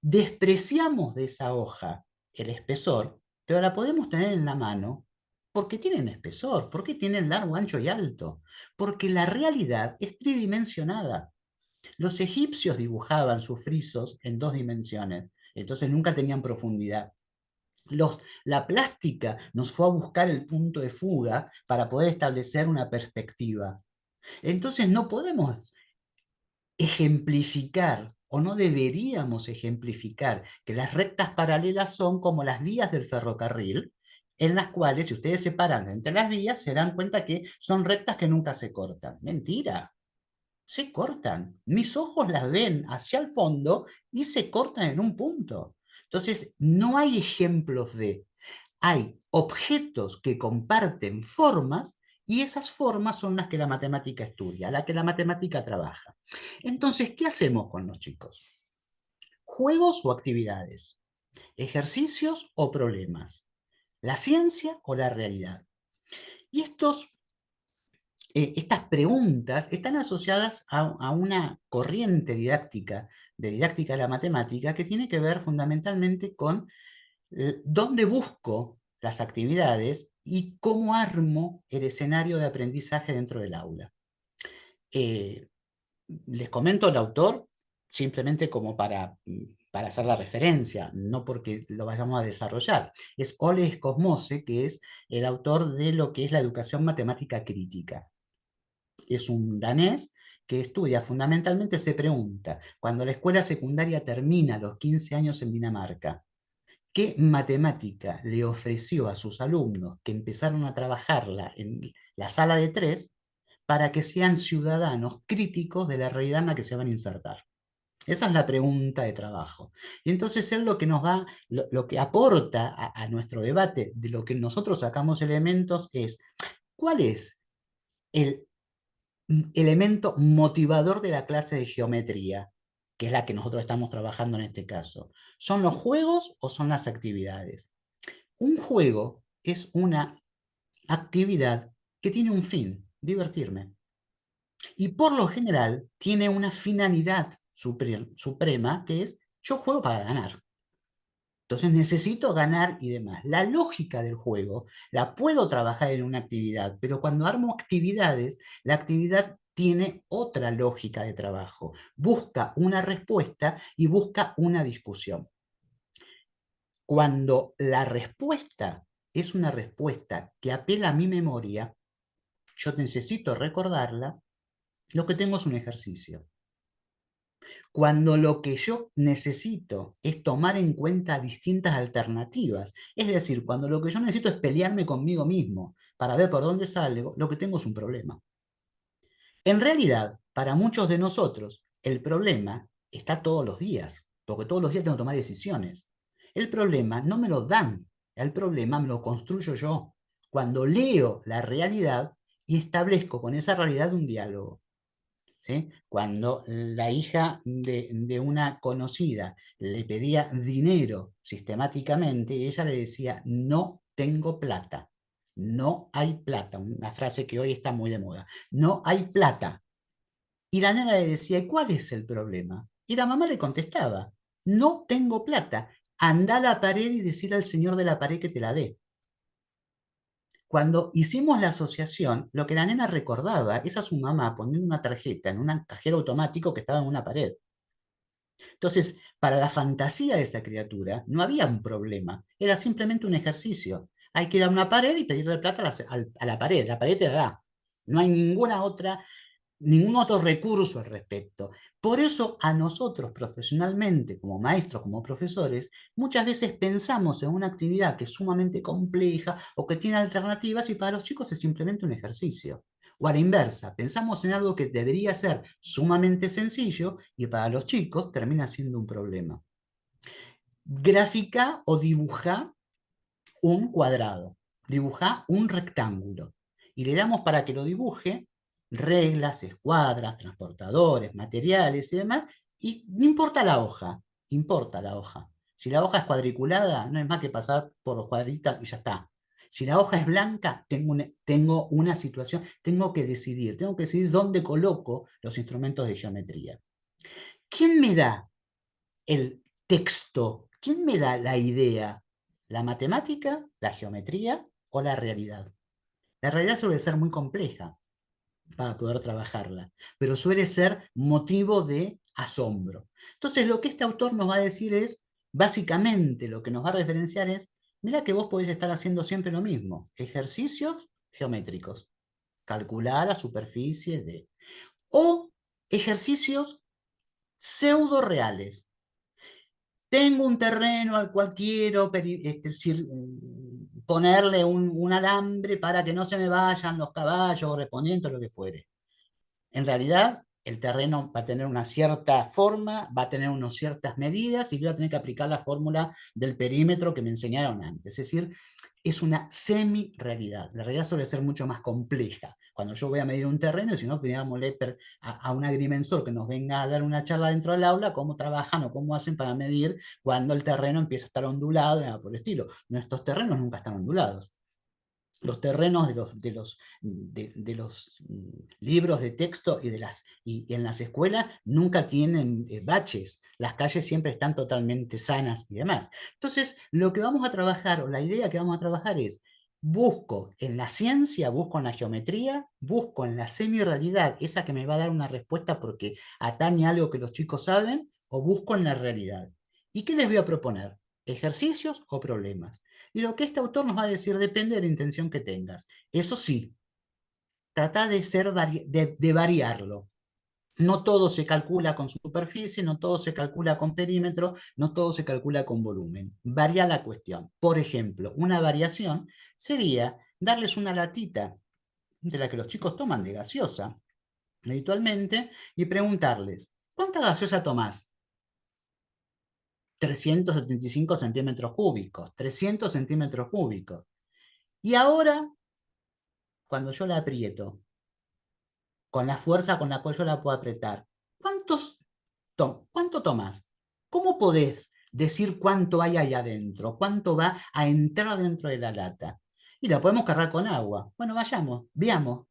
despreciamos de esa hoja el espesor, pero la podemos tener en la mano porque tienen espesor, porque tienen largo, ancho y alto, porque la realidad es tridimensionada. Los egipcios dibujaban sus frisos en dos dimensiones, entonces nunca tenían profundidad. La plástica nos fue a buscar el punto de fuga para poder establecer una perspectiva. Entonces no podemos ejemplificar o no deberíamos ejemplificar que las rectas paralelas son como las vías del ferrocarril, en las cuales si ustedes se paran entre las vías se dan cuenta que son rectas que nunca se cortan. Mentira, se cortan. Mis ojos las ven hacia el fondo y se cortan en un punto. Entonces, no hay ejemplos de, hay objetos que comparten formas y esas formas son las que la matemática estudia, las que la matemática trabaja. Entonces, ¿qué hacemos con los chicos? ¿Juegos o actividades? ¿Ejercicios o problemas? ¿La ciencia o la realidad? Y estas preguntas están asociadas a una corriente didáctica, de didáctica de la matemática, que tiene que ver fundamentalmente con dónde busco las actividades y cómo armo el escenario de aprendizaje dentro del aula. Eh, Les comento el autor simplemente como para hacer la referencia, no porque lo vayamos a desarrollar. Es Oles Cosmose, que es el autor de lo que es la educación matemática crítica. Es un danés que estudia fundamentalmente, se pregunta, cuando la escuela secundaria termina a los 15 años en Dinamarca, ¿qué matemática le ofreció a sus alumnos que empezaron a trabajarla en la sala de tres para que sean ciudadanos críticos de la realidad en la que se van a insertar? Esa es la pregunta de trabajo. Y entonces él lo que nos va, lo que aporta a nuestro debate, de lo que nosotros sacamos elementos, es cuál es el elemento motivador de la clase de geometría, que es la que nosotros estamos trabajando en este caso. ¿Son los juegos o son las actividades? Un juego es una actividad que tiene un fin, divertirme. Y por lo general tiene una finalidad suprema que es yo juego para ganar. Entonces necesito ganar y demás. La lógica del juego la puedo trabajar en una actividad, pero cuando armo actividades, la actividad tiene otra lógica de trabajo. Busca una respuesta y busca una discusión. Cuando la respuesta es una respuesta que apela a mi memoria, yo necesito recordarla, lo que tengo es un ejercicio. Cuando lo que yo necesito es tomar en cuenta distintas alternativas, es decir, cuando lo que yo necesito es pelearme conmigo mismo para ver por dónde salgo, lo que tengo es un problema. En realidad, para muchos de nosotros, el problema está todos los días, porque todos los días tengo que tomar decisiones. El problema no me lo dan, el problema me lo construyo yo, cuando leo la realidad y establezco con esa realidad un diálogo. ¿Sí? Cuando la hija de una conocida le pedía dinero sistemáticamente, ella le decía, no tengo plata, no hay plata, una frase que hoy está muy de moda, no hay plata. Y la nena le decía, ¿y cuál es el problema? Y la mamá le contestaba, no tengo plata, anda a la pared y decirle al señor de la pared que te la dé. Cuando hicimos la asociación, lo que la nena recordaba es a su mamá poniendo una tarjeta en un cajero automático que estaba en una pared. Entonces, para la fantasía de esa criatura, no había un problema, era simplemente un ejercicio. Hay que ir a una pared y pedirle plata a la pared, la pared te la da. No hay ningún otro recurso al respecto. Por eso a nosotros profesionalmente, como maestros, como profesores, muchas veces pensamos en una actividad que es sumamente compleja o que tiene alternativas y para los chicos es simplemente un ejercicio. O a la inversa, pensamos en algo que debería ser sumamente sencillo y para los chicos termina siendo un problema. Gráfica o dibuja un cuadrado, dibuja un rectángulo y le damos para que lo dibuje reglas, escuadras, transportadores, materiales y demás, y no importa la hoja, importa la hoja. Si la hoja es cuadriculada, no es más que pasar por los cuadritos y ya está. Si la hoja es blanca, tengo una situación, tengo que decidir dónde coloco los instrumentos de geometría. ¿Quién me da el texto? ¿Quién me da la idea? ¿La matemática, la geometría o la realidad? La realidad suele ser muy compleja para poder trabajarla, pero suele ser motivo de asombro. Entonces, lo que este autor nos va a decir es, básicamente lo que nos va a referenciar es, mira que vos podés estar haciendo siempre lo mismo, ejercicios geométricos, calcular la superficie de, o ejercicios pseudo reales. Tengo un terreno al cual quiero ponerle un alambre para que no se me vayan los caballos, reponiendo lo que fuere. En realidad, el terreno va a tener una cierta forma, va a tener unas ciertas medidas y voy a tener que aplicar la fórmula del perímetro que me enseñaron antes. Es decir, es una semi-realidad. La realidad suele ser mucho más compleja. Cuando yo voy a medir un terreno, y si no, pidámosle a un agrimensor que nos venga a dar una charla dentro del aula, cómo trabajan o cómo hacen para medir cuando el terreno empieza a estar ondulado y nada por el estilo. Nuestros terrenos nunca están ondulados. Los terrenos de los libros de texto y en las escuelas nunca tienen baches, las calles siempre están totalmente sanas y demás. Entonces, lo que vamos a trabajar, o la idea que vamos a trabajar es, busco en la ciencia, busco en la geometría, busco en la semi-realidad, esa que me va a dar una respuesta porque atañe a algo que los chicos saben, o busco en la realidad. ¿Y qué les voy a proponer? ¿Ejercicios o problemas? Y lo que este autor nos va a decir depende de la intención que tengas. Eso sí, trata de variarlo. No todo se calcula con superficie, no todo se calcula con perímetro, no todo se calcula con volumen. Varía la cuestión. Por ejemplo, una variación sería darles una latita de la que los chicos toman de gaseosa habitualmente y preguntarles, ¿cuánta gaseosa tomás? 375 centímetros cúbicos, 300 centímetros cúbicos. Y ahora, cuando yo la aprieto, con la fuerza con la cual yo la puedo apretar, ¿cuánto tomas? ¿Cómo podés decir cuánto hay ahí adentro? ¿Cuánto va a entrar dentro de la lata? Y la podemos cargar con agua. Bueno, vayamos, veamos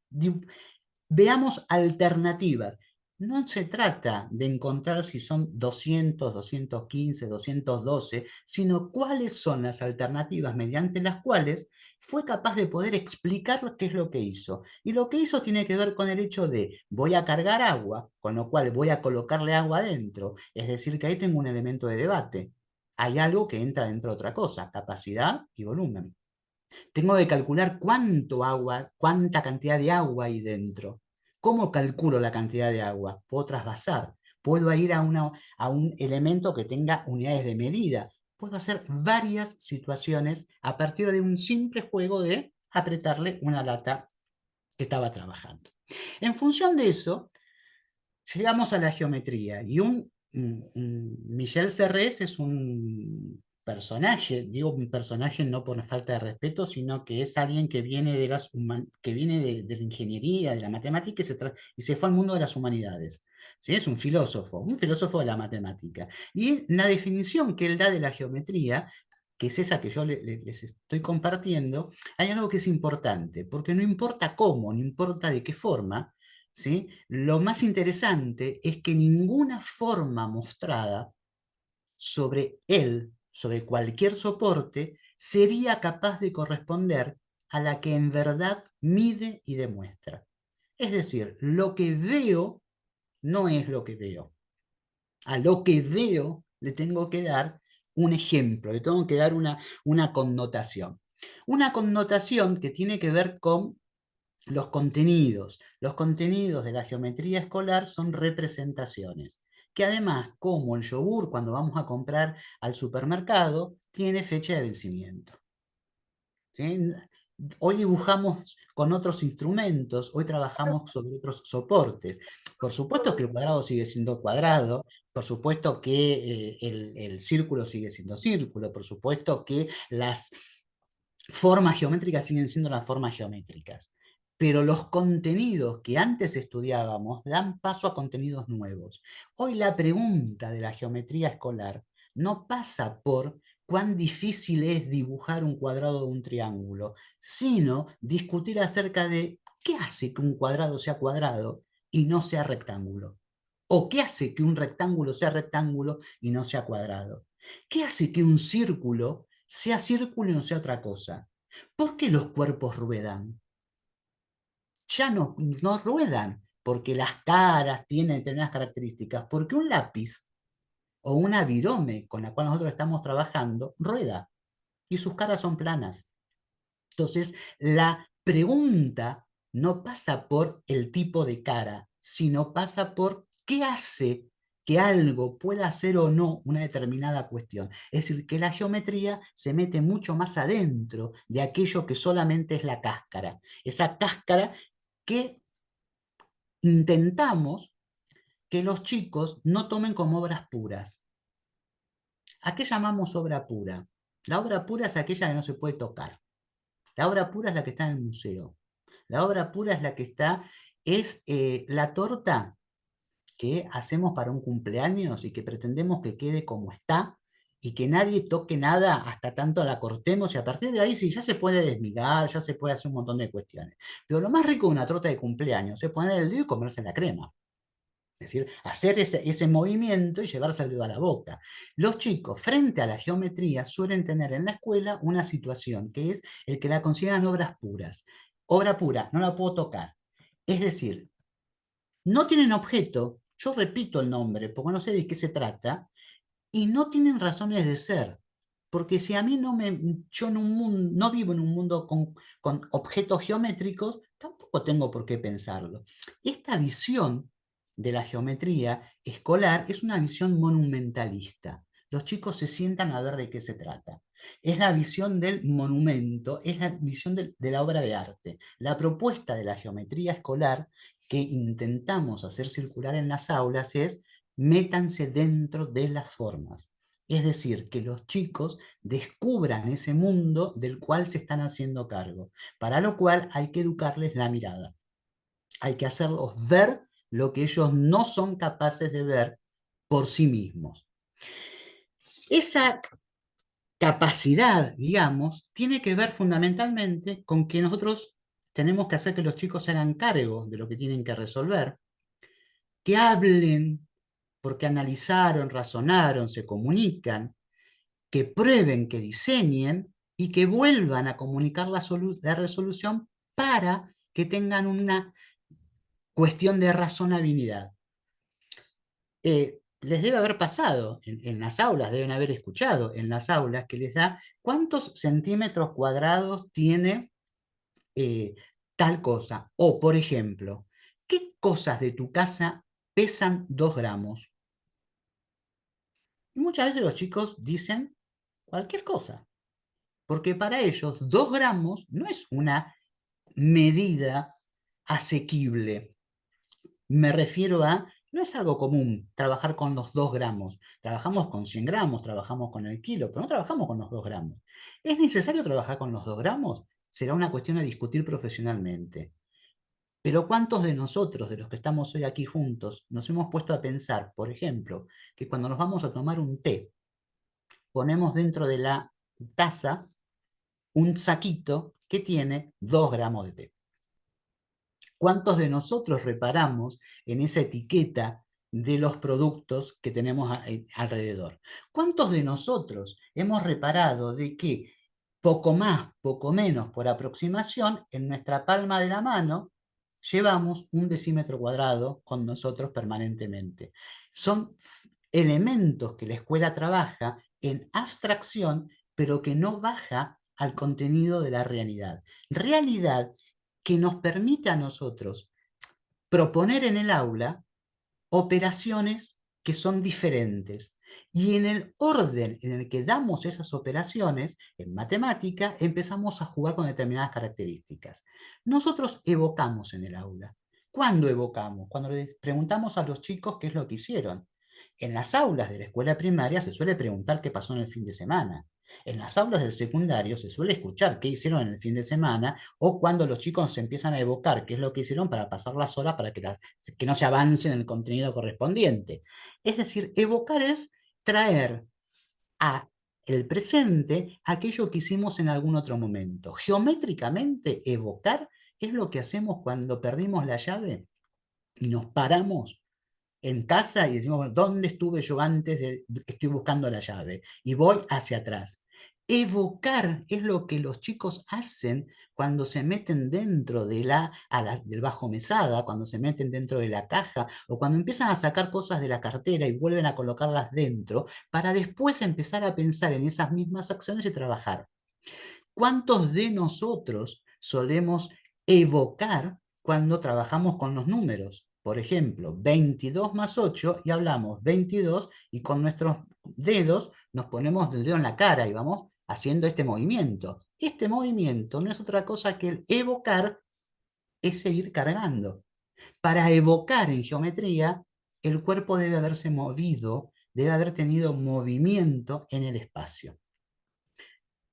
alternativas. No se trata de encontrar si son 200, 215, 212, sino cuáles son las alternativas mediante las cuales fue capaz de poder explicar qué es lo que hizo. Y lo que hizo tiene que ver con el hecho de voy a cargar agua, con lo cual voy a colocarle agua adentro. Es decir, que ahí tengo un elemento de debate. Hay algo que entra dentro de otra cosa, capacidad y volumen. Tengo que calcular cuánto agua, cuánta cantidad de agua hay dentro. ¿Cómo calculo la cantidad de agua? Puedo trasvasar, puedo ir a un elemento que tenga unidades de medida. Puedo hacer varias situaciones a partir de un simple juego de apretarle una lata que estaba trabajando. En función de eso, llegamos a la geometría y Michel Serres es un personaje, digo un personaje no por falta de respeto, sino que es alguien que viene que viene de la ingeniería, de la matemática y se fue al mundo de las humanidades. ¿Sí? Es un filósofo de la matemática. Y la definición que él da de la geometría, que es esa que yo les estoy compartiendo, hay algo que es importante, porque no importa cómo, no importa de qué forma, ¿sí? Lo más interesante es que ninguna forma mostrada sobre él, sobre cualquier soporte, sería capaz de corresponder a la que en verdad mide y demuestra. Es decir, lo que veo no es lo que veo. A lo que veo le tengo que dar un ejemplo, le tengo que dar una connotación. Una connotación que tiene que ver con los contenidos. Los contenidos de la geometría escolar son representaciones, que además, como el yogur cuando vamos a comprar al supermercado, tiene fecha de vencimiento. ¿Sí? Hoy dibujamos con otros instrumentos, hoy trabajamos sobre otros soportes. Por supuesto que el cuadrado sigue siendo cuadrado, por supuesto que el círculo sigue siendo círculo, por supuesto que las formas geométricas siguen siendo las formas geométricas, pero los contenidos que antes estudiábamos dan paso a contenidos nuevos. Hoy la pregunta de la geometría escolar no pasa por cuán difícil es dibujar un cuadrado o un triángulo, sino discutir acerca de qué hace que un cuadrado sea cuadrado y no sea rectángulo. ¿O qué hace que un rectángulo sea rectángulo y no sea cuadrado? ¿Qué hace que un círculo sea círculo y no sea otra cosa? ¿Por qué los cuerpos ruedan? Ya no ruedan porque las caras tienen determinadas características, porque un lápiz o una virome con la cual nosotros estamos trabajando rueda y sus caras son planas. Entonces, la pregunta no pasa por el tipo de cara, sino pasa por qué hace que algo pueda ser o no una determinada cuestión. Es decir, que la geometría se mete mucho más adentro de aquello que solamente es la cáscara. Esa cáscara que intentamos que los chicos no tomen como obras puras. ¿A qué llamamos obra pura? La obra pura es aquella que no se puede tocar. La obra pura es la que está en el museo. La obra pura es la que está, es la torta que hacemos para un cumpleaños y que pretendemos que quede como está y que nadie toque nada hasta tanto la cortemos y a partir de ahí sí ya se puede desmigar, ya se puede hacer un montón de cuestiones. Pero lo más rico de una torta de cumpleaños es poner el dedo y comerse la crema. Es decir, hacer ese movimiento y llevarse el dedo a la boca. Los chicos, frente a la geometría, suelen tener en la escuela una situación que es el que la consideran obras puras. Obra pura, no la puedo tocar. Es decir, no tienen objeto, yo repito el nombre porque no sé de qué se trata, y no tienen razones de ser. Porque si a mí no me, yo en un mundo, no vivo en un mundo con objetos geométricos, tampoco tengo por qué pensarlo. Esta visión de la geometría escolar es una visión monumentalista. Los chicos se sientan a ver de qué se trata. Es la visión del monumento, es la visión de la obra de arte. La propuesta de la geometría escolar que intentamos hacer circular en las aulas es métanse dentro de las formas. Es decir, que los chicos descubran ese mundo del cual se están haciendo cargo, para lo cual hay que educarles la mirada. Hay que hacerlos ver lo que ellos no son capaces de ver por sí mismos. Esa capacidad, digamos, tiene que ver fundamentalmente con que nosotros tenemos que hacer que los chicos se hagan cargo de lo que tienen que resolver, que hablen porque analizaron, razonaron, se comunican, que prueben, que diseñen y que vuelvan a comunicar la resolución para que tengan una cuestión de razonabilidad. les debe haber pasado en las aulas, deben haber escuchado en las aulas que les da cuántos centímetros cuadrados tiene eh, tal cosa. O, por ejemplo, ¿qué cosas de tu casa pesan 2 gramos? Y muchas veces los chicos dicen cualquier cosa, porque para ellos 2 gramos no es una medida asequible. Me refiero a, no es algo común trabajar con los 2 gramos. Trabajamos con 100 gramos, trabajamos con el kilo, pero no trabajamos con los 2 gramos. ¿Es necesario trabajar con los 2 gramos? Será una cuestión a discutir profesionalmente. Pero ¿cuántos de nosotros, de los que estamos hoy aquí juntos, nos hemos puesto a pensar, por ejemplo, que cuando nos vamos a tomar un té, ponemos dentro de la taza un saquito que tiene 2 gramos de té? ¿Cuántos de nosotros reparamos en esa etiqueta de los productos que tenemos alrededor? ¿Cuántos de nosotros hemos reparado de que poco más, poco menos por aproximación, en nuestra palma de la mano llevamos un decímetro cuadrado con nosotros permanentemente? Son elementos que la escuela trabaja en abstracción, pero que no baja al contenido de la realidad. Realidad que nos permite a nosotros proponer en el aula operaciones que son diferentes. Y en el orden en el que damos esas operaciones, en matemática, empezamos a jugar con determinadas características. Nosotros evocamos en el aula. ¿Cuándo evocamos? Cuando le preguntamos a los chicos qué es lo que hicieron. En las aulas de la escuela primaria se suele preguntar qué pasó en el fin de semana. En las aulas del secundario se suele escuchar qué hicieron en el fin de semana o cuando los chicos se empiezan a evocar qué es lo que hicieron para pasar las horas para que no se avance en el contenido correspondiente. Es decir, evocar es traer a el presente aquello que hicimos en algún otro momento. Geométricamente, evocar es lo que hacemos cuando perdimos la llave y nos paramos en casa y decimos, bueno, ¿dónde estuve yo antes de que estoy buscando la llave? Y voy hacia atrás. Evocar es lo que los chicos hacen cuando se meten dentro del bajo mesada, cuando se meten dentro de la caja o cuando empiezan a sacar cosas de la cartera y vuelven a colocarlas dentro para después empezar a pensar en esas mismas acciones y trabajar. ¿Cuántos de nosotros solemos evocar cuando trabajamos con los números? Por ejemplo, 22 más 8 y hablamos 22 y con nuestros dedos nos ponemos el dedo en la cara y vamos haciendo este movimiento. Este movimiento no es otra cosa que el evocar, es seguir cargando. Para evocar en geometría, el cuerpo debe haberse movido, debe haber tenido movimiento en el espacio.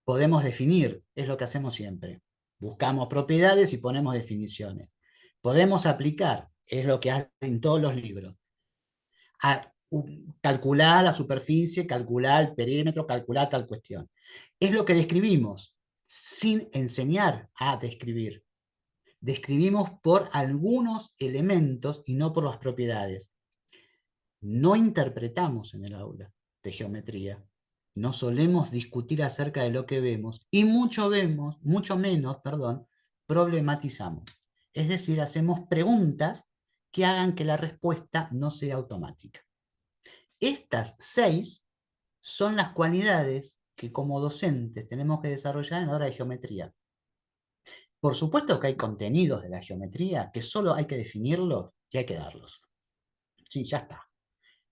Podemos definir, es lo que hacemos siempre. Buscamos propiedades y ponemos definiciones. Podemos aplicar, es lo que hacen todos los libros. Calcular la superficie, calcular el perímetro, calcular tal cuestión. Es lo que describimos, sin enseñar a describir. Describimos por algunos elementos y no por las propiedades. No interpretamos en el aula de geometría. No solemos discutir acerca de lo que vemos y mucho menos, perdón, problematizamos. Es decir, hacemos preguntas que hagan que la respuesta no sea automática. Estas 6 son las cualidades que como docentes tenemos que desarrollar en la hora de geometría. Por supuesto que hay contenidos de la geometría que solo hay que definirlos y hay que darlos. Sí, ya está.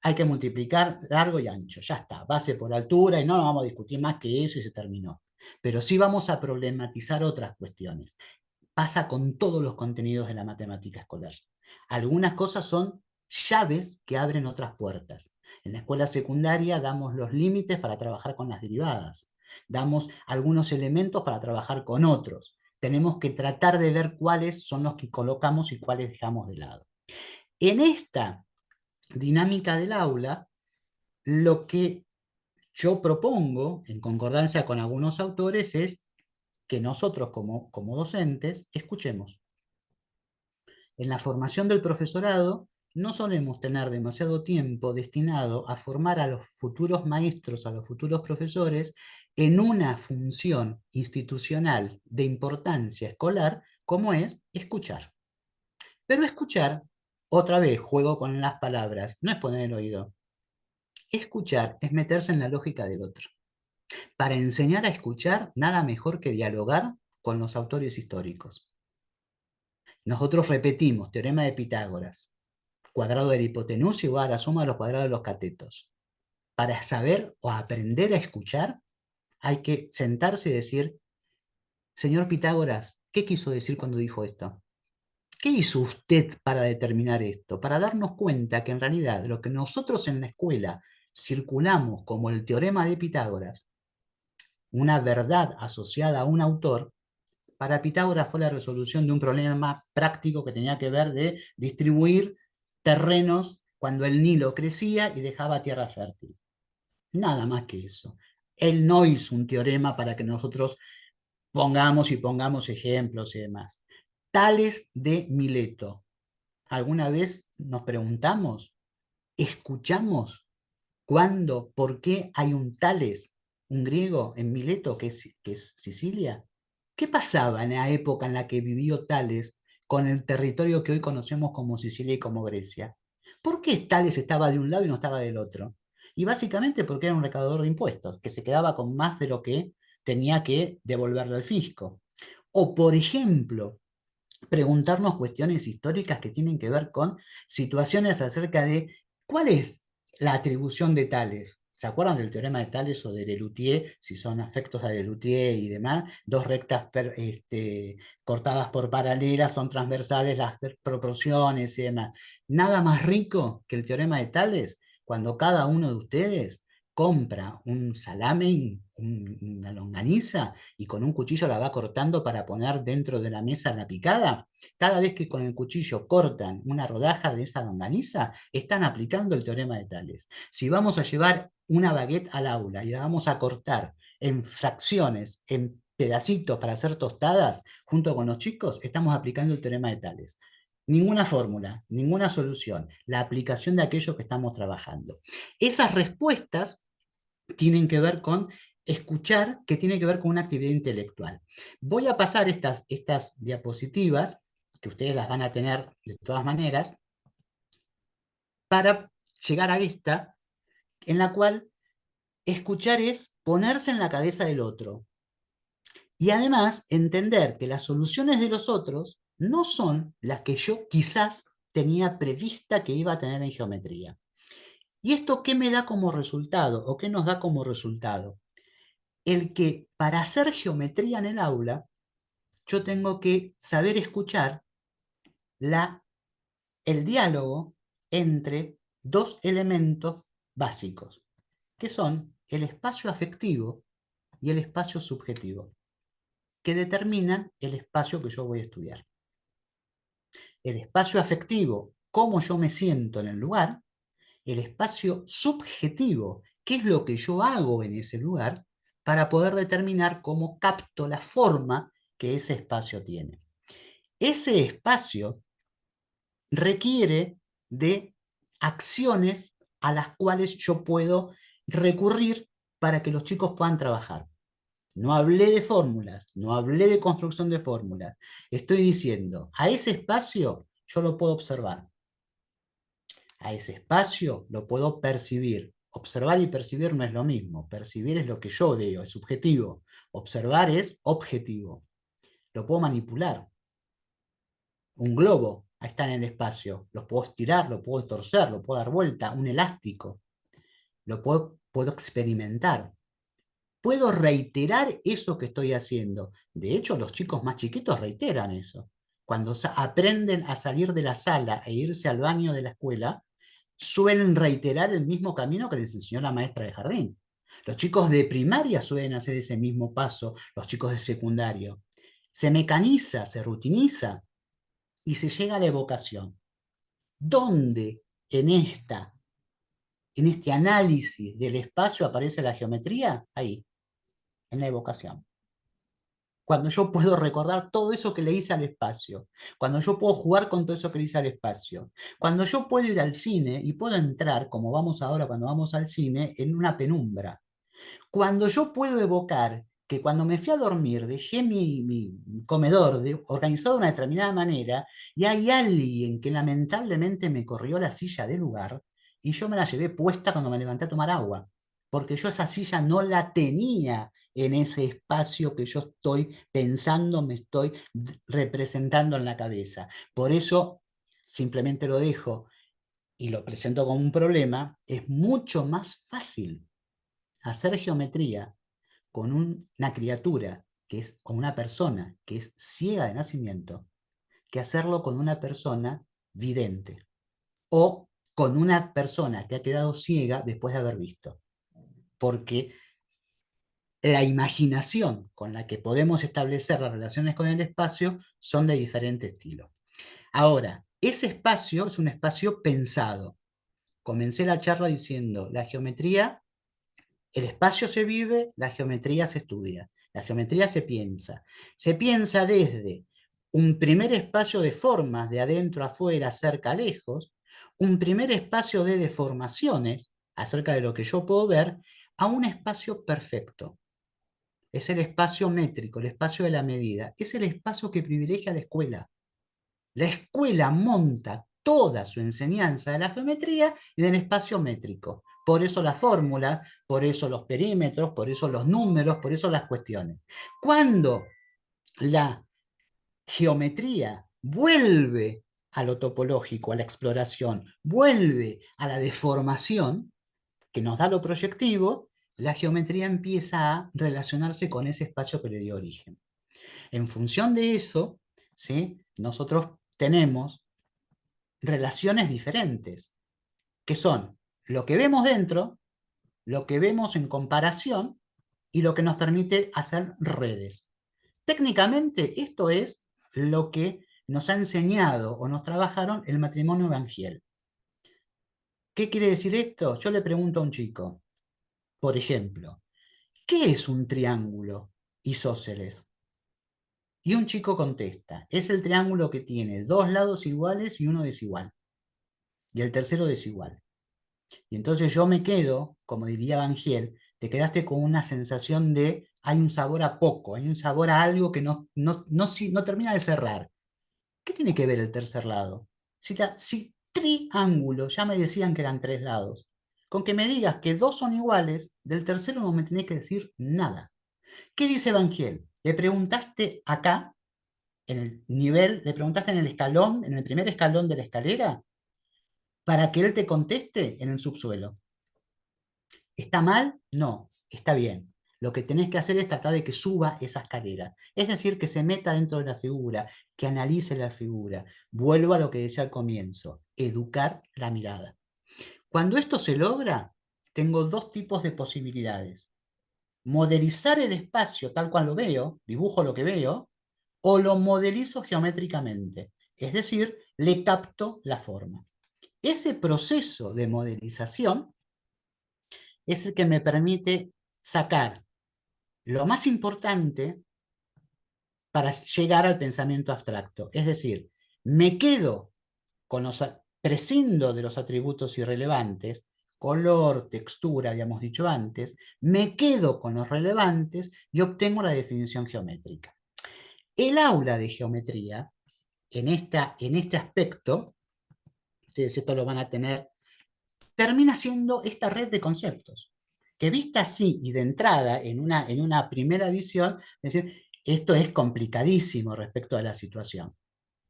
Hay que multiplicar largo y ancho, ya está, base por altura y no vamos a discutir más que eso y se terminó. Pero sí vamos a problematizar otras cuestiones. Pasa con todos los contenidos de la matemática escolar. Algunas cosas son llaves que abren otras puertas. En la escuela secundaria damos los límites para trabajar con las derivadas. Damos algunos elementos para trabajar con otros. Tenemos que tratar de ver cuáles son los que colocamos y cuáles dejamos de lado. En esta dinámica del aula, lo que yo propongo, en concordancia con algunos autores, es que nosotros como docentes escuchemos. En la formación del profesorado no solemos tener demasiado tiempo destinado a formar a los futuros maestros, a los futuros profesores, en una función institucional de importancia escolar como es escuchar. Pero escuchar, otra vez juego con las palabras, no es poner el oído. Escuchar es meterse en la lógica del otro. Para enseñar a escuchar, nada mejor que dialogar con los autores históricos. Nosotros repetimos teorema de Pitágoras, cuadrado de la hipotenusa igual a la suma de los cuadrados de los catetos. Para saber o aprender a escuchar, hay que sentarse y decir, señor Pitágoras, ¿qué quiso decir cuando dijo esto? ¿Qué hizo usted para determinar esto? Para darnos cuenta que en realidad lo que nosotros en la escuela circulamos como el teorema de Pitágoras, una verdad asociada a un autor, para Pitágoras fue la resolución de un problema práctico que tenía que ver de distribuir terrenos cuando el Nilo crecía y dejaba tierra fértil. Nada más que eso. Él no hizo un teorema para que nosotros pongamos ejemplos y demás. Tales de Mileto. ¿Alguna vez nos preguntamos, escuchamos cuándo, por qué hay un Tales, un griego en Mileto, que es Sicilia? ¿Qué pasaba en la época en la que vivió Tales con el territorio que hoy conocemos como Sicilia y como Grecia? ¿Por qué Tales estaba de un lado y no estaba del otro? Y básicamente porque era un recaudador de impuestos, que se quedaba con más de lo que tenía que devolverle al fisco. O, por ejemplo, preguntarnos cuestiones históricas que tienen que ver con situaciones acerca de cuál es la atribución de Tales. ¿Se acuerdan del teorema de Tales o de Lelutier? Si son afectos a Lelutier y demás, dos rectas cortadas por paralelas son transversales las proporciones y demás. Nada más rico que el teorema de Tales cuando cada uno de ustedes compra un salame, una longaniza, y con un cuchillo la va cortando para poner dentro de la mesa la picada. Cada vez que con el cuchillo cortan una rodaja de esa longaniza, están aplicando el teorema de Tales. Si vamos a llevar una baguette al aula y la vamos a cortar en fracciones, en pedacitos para hacer tostadas, junto con los chicos, estamos aplicando el teorema de Tales. Ninguna fórmula, ninguna solución, la aplicación de aquello que estamos trabajando. Esas respuestas tienen que ver con escuchar, que tiene que ver con una actividad intelectual. Voy a pasar estas diapositivas, que ustedes las van a tener de todas maneras, para llegar a esta, en la cual escuchar es ponerse en la cabeza del otro. Y además entender que las soluciones de los otros no son las que yo quizás tenía prevista que iba a tener en geometría. ¿Y esto qué me da como resultado o qué nos da como resultado? El que para hacer geometría en el aula, yo tengo que saber escuchar el diálogo entre dos elementos básicos, que son el espacio afectivo y el espacio subjetivo, que determinan el espacio que yo voy a estudiar. El espacio afectivo, cómo yo me siento en el lugar; el espacio subjetivo, qué es lo que yo hago en ese lugar para poder determinar cómo capto la forma que ese espacio tiene. Ese espacio requiere de acciones a las cuales yo puedo recurrir para que los chicos puedan trabajar. No hablé de fórmulas, no hablé de construcción de fórmulas. Estoy diciendo, a ese espacio yo lo puedo observar. A ese espacio lo puedo percibir. Observar y percibir no es lo mismo. Percibir es lo que yo veo, es subjetivo. Observar es objetivo. Lo puedo manipular. Un globo, ahí está en el espacio. Lo puedo estirar, lo puedo torcer, lo puedo dar vuelta. Un elástico. Puedo experimentar. Puedo reiterar eso que estoy haciendo. De hecho, los chicos más chiquitos reiteran eso. Cuando aprenden a salir de la sala e irse al baño de la escuela, suelen reiterar el mismo camino que les enseñó la maestra de jardín. Los chicos de primaria suelen hacer ese mismo paso, los chicos de secundario. Se mecaniza, se rutiniza y se llega a la evocación. ¿Dónde en este análisis del espacio aparece la geometría? Ahí, en la evocación. Cuando yo puedo recordar todo eso que le hice al espacio, cuando yo puedo jugar con todo eso que le hice al espacio, cuando yo puedo ir al cine y puedo entrar, como vamos ahora cuando vamos al cine, en una penumbra, cuando yo puedo evocar que cuando me fui a dormir dejé mi comedor organizado de una determinada manera y hay alguien que lamentablemente me corrió la silla del lugar, y yo me la llevé puesta cuando me levanté a tomar agua, porque yo esa silla no la tenía en ese espacio que yo estoy pensando, me estoy representando en la cabeza. Por eso simplemente lo dejo y lo presento como un problema. Es mucho más fácil hacer geometría con una criatura que es, con una persona que es ciega de nacimiento, que hacerlo con una persona vidente o con una persona que ha quedado ciega después de haber visto. Porque la imaginación con la que podemos establecer las relaciones con el espacio son de diferente estilo. Ahora, ese espacio es un espacio pensado. Comencé la charla diciendo, la geometría, el espacio se vive, la geometría se estudia, la geometría se piensa. Se piensa desde un primer espacio de formas, de adentro a afuera, cerca a lejos, un primer espacio de deformaciones, acerca de lo que yo puedo ver, a un espacio perfecto. Es el espacio métrico, el espacio de la medida. Es el espacio que privilegia la escuela. La escuela monta toda su enseñanza de la geometría en el espacio métrico. Por eso la fórmula, por eso los perímetros, por eso los números, por eso las cuestiones. Cuando la geometría vuelve a lo topológico, a la exploración, vuelve a la deformación que nos da lo proyectivo, la geometría empieza a relacionarse con ese espacio que le dio origen. En función de eso, ¿sí? Nosotros tenemos relaciones diferentes, que son lo que vemos dentro, lo que vemos en comparación y lo que nos permite hacer redes. Técnicamente, esto es lo que nos ha enseñado o nos trabajaron el matrimonio Evangel. ¿Qué quiere decir esto? Yo le pregunto a un chico, por ejemplo, ¿qué es un triángulo isósceles? Y un chico contesta, es el triángulo que tiene dos lados iguales y uno desigual, y el tercero desigual. Y entonces yo me quedo, como diría Bangiel, te quedaste con una sensación de hay un sabor a poco, hay un sabor a algo que no termina de cerrar. ¿Qué tiene que ver el tercer lado? Si triángulo, ya me decían que eran tres lados. Con que me digas que dos son iguales, del tercero no me tenés que decir nada. ¿Qué dice Bangiel? Le preguntaste acá, en el nivel, le preguntaste en el escalón, en el primer escalón de la escalera, para que él te conteste en el subsuelo. ¿Está mal? No, está bien. Lo que tenés que hacer es tratar de que suba esa escalera. Es decir, que se meta dentro de la figura, que analice la figura. Vuelvo a lo que decía al comienzo, educar la mirada. Cuando esto se logra, tengo dos tipos de posibilidades. Modelizar el espacio tal cual lo veo, dibujo lo que veo, o lo modelizo geométricamente. Es decir, le capto la forma. Ese proceso de modelización es el que me permite sacar lo más importante para llegar al pensamiento abstracto. Es decir, me quedo con los, prescindo de los atributos irrelevantes, color, textura, habíamos dicho antes, me quedo con los relevantes y obtengo la definición geométrica. El aula de geometría, en este aspecto, ustedes esto lo van a tener, termina siendo esta red de conceptos, que vista así y de entrada en una primera visión, es decir, esto es complicadísimo respecto a la situación.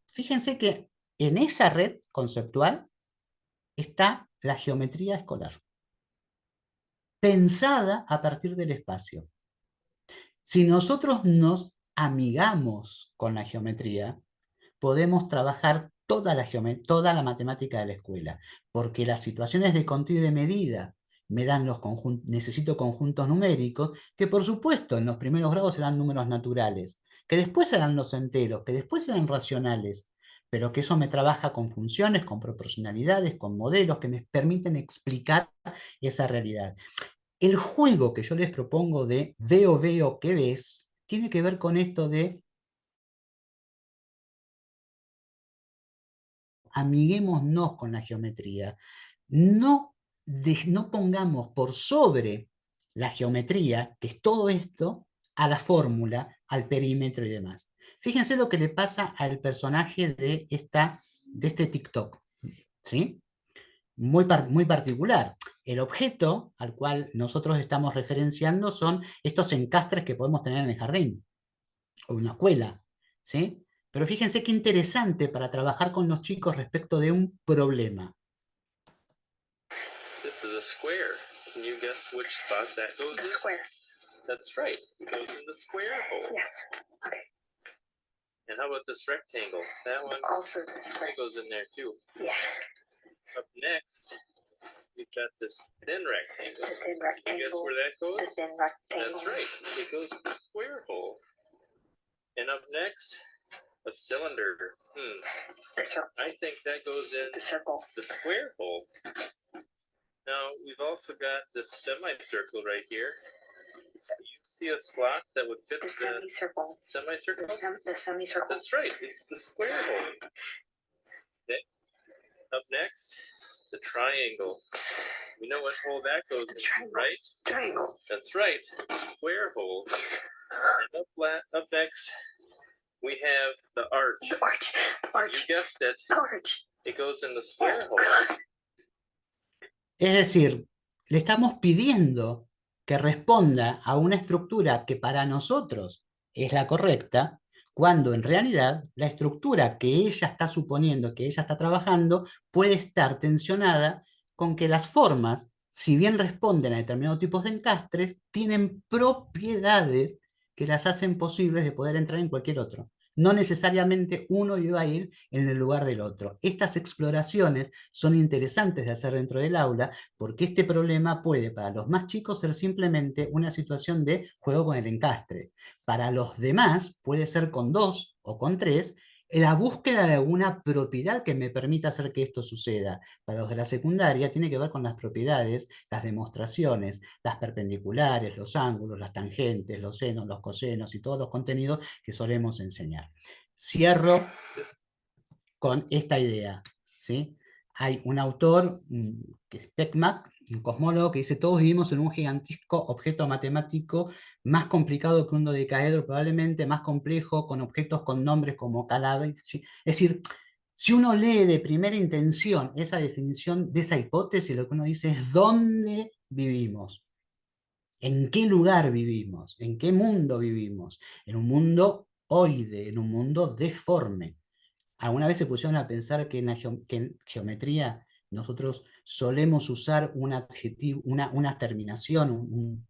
Fíjense que en esa red conceptual está la geometría escolar, pensada a partir del espacio. Si nosotros nos amigamos con la geometría, podemos trabajar toda la matemática de la escuela, porque las situaciones de contigo y de medida me dan los conjuntos, necesito conjuntos numéricos, que por supuesto en los primeros grados serán números naturales, que después serán los enteros, que después serán racionales, pero que eso me trabaja con funciones, con proporcionalidades, con modelos que me permiten explicar esa realidad. El juego que yo les propongo de veo, ¿qué ves? Tiene que ver con esto de amiguémonos con la geometría. No pongamos por sobre la geometría, que es todo esto, a la fórmula, al perímetro y demás. Fíjense lo que le pasa al personaje de este TikTok, ¿sí? muy particular. El objeto al cual nosotros estamos referenciando son estos encastres que podemos tener en el jardín o en una escuela, ¿sí? Pero fíjense qué interesante para trabajar con los chicos respecto de un problema. This is a square. Can you guess which spot that goes in? The square. That's right. It goes in the square hole. Yes. Okay. And how about this rectangle? That one Also the square. goes in there too. Yeah. Up next, we've got this thin rectangle. The thin Can you guess rectangle. where that goes? The thin rectangle. That's right. It goes in the square hole. And up next, a cylinder. The circle. I think that goes in The circle. the square hole. Now, we've also got this semicircle right here. You see a slot that would fit The the semicircle. semicircle? The semicircle. That's right. It's the square hole. Okay. Up next, the triangle. We know what hole that goes The in, triangle. right? Triangle. That's right. Square hole. And up next, we have the arch. The arch. Arch. You guessed it. Arch. It goes in the square hole. Es decir, le estamos pidiendo que responda a una estructura que para nosotros es la correcta, cuando en realidad la estructura que ella está suponiendo, que ella está trabajando, puede estar tensionada con que las formas, si bien responden a determinados tipos de encastres, tienen propiedades que las hacen posibles de poder entrar en cualquier otro. No necesariamente uno iba a ir en el lugar del otro. Estas exploraciones son interesantes de hacer dentro del aula porque este problema puede para los más chicos ser simplemente una situación de juego con el encastre. Para los demás puede ser con 2 o con 3 la búsqueda de alguna propiedad que me permita hacer que esto suceda. Para los de la secundaria tiene que ver con las propiedades, las demostraciones, las perpendiculares, los ángulos, las tangentes, los senos, los cosenos y todos los contenidos que solemos enseñar. Cierro con esta idea, ¿sí? Hay un autor, que es Tekmak, un cosmólogo, que dice: todos vivimos en un gigantesco objeto matemático más complicado que un dodecaedro, probablemente más complejo, con objetos con nombres como Calabi. ¿Sí? Es decir, si uno lee de primera intención esa definición de esa hipótesis, lo que uno dice es: ¿dónde vivimos? ¿En qué lugar vivimos? ¿En qué mundo vivimos? En un mundo oide, en un mundo deforme. ¿Alguna vez se pusieron a pensar que que en geometría nosotros solemos usar un adjetivo, una terminación,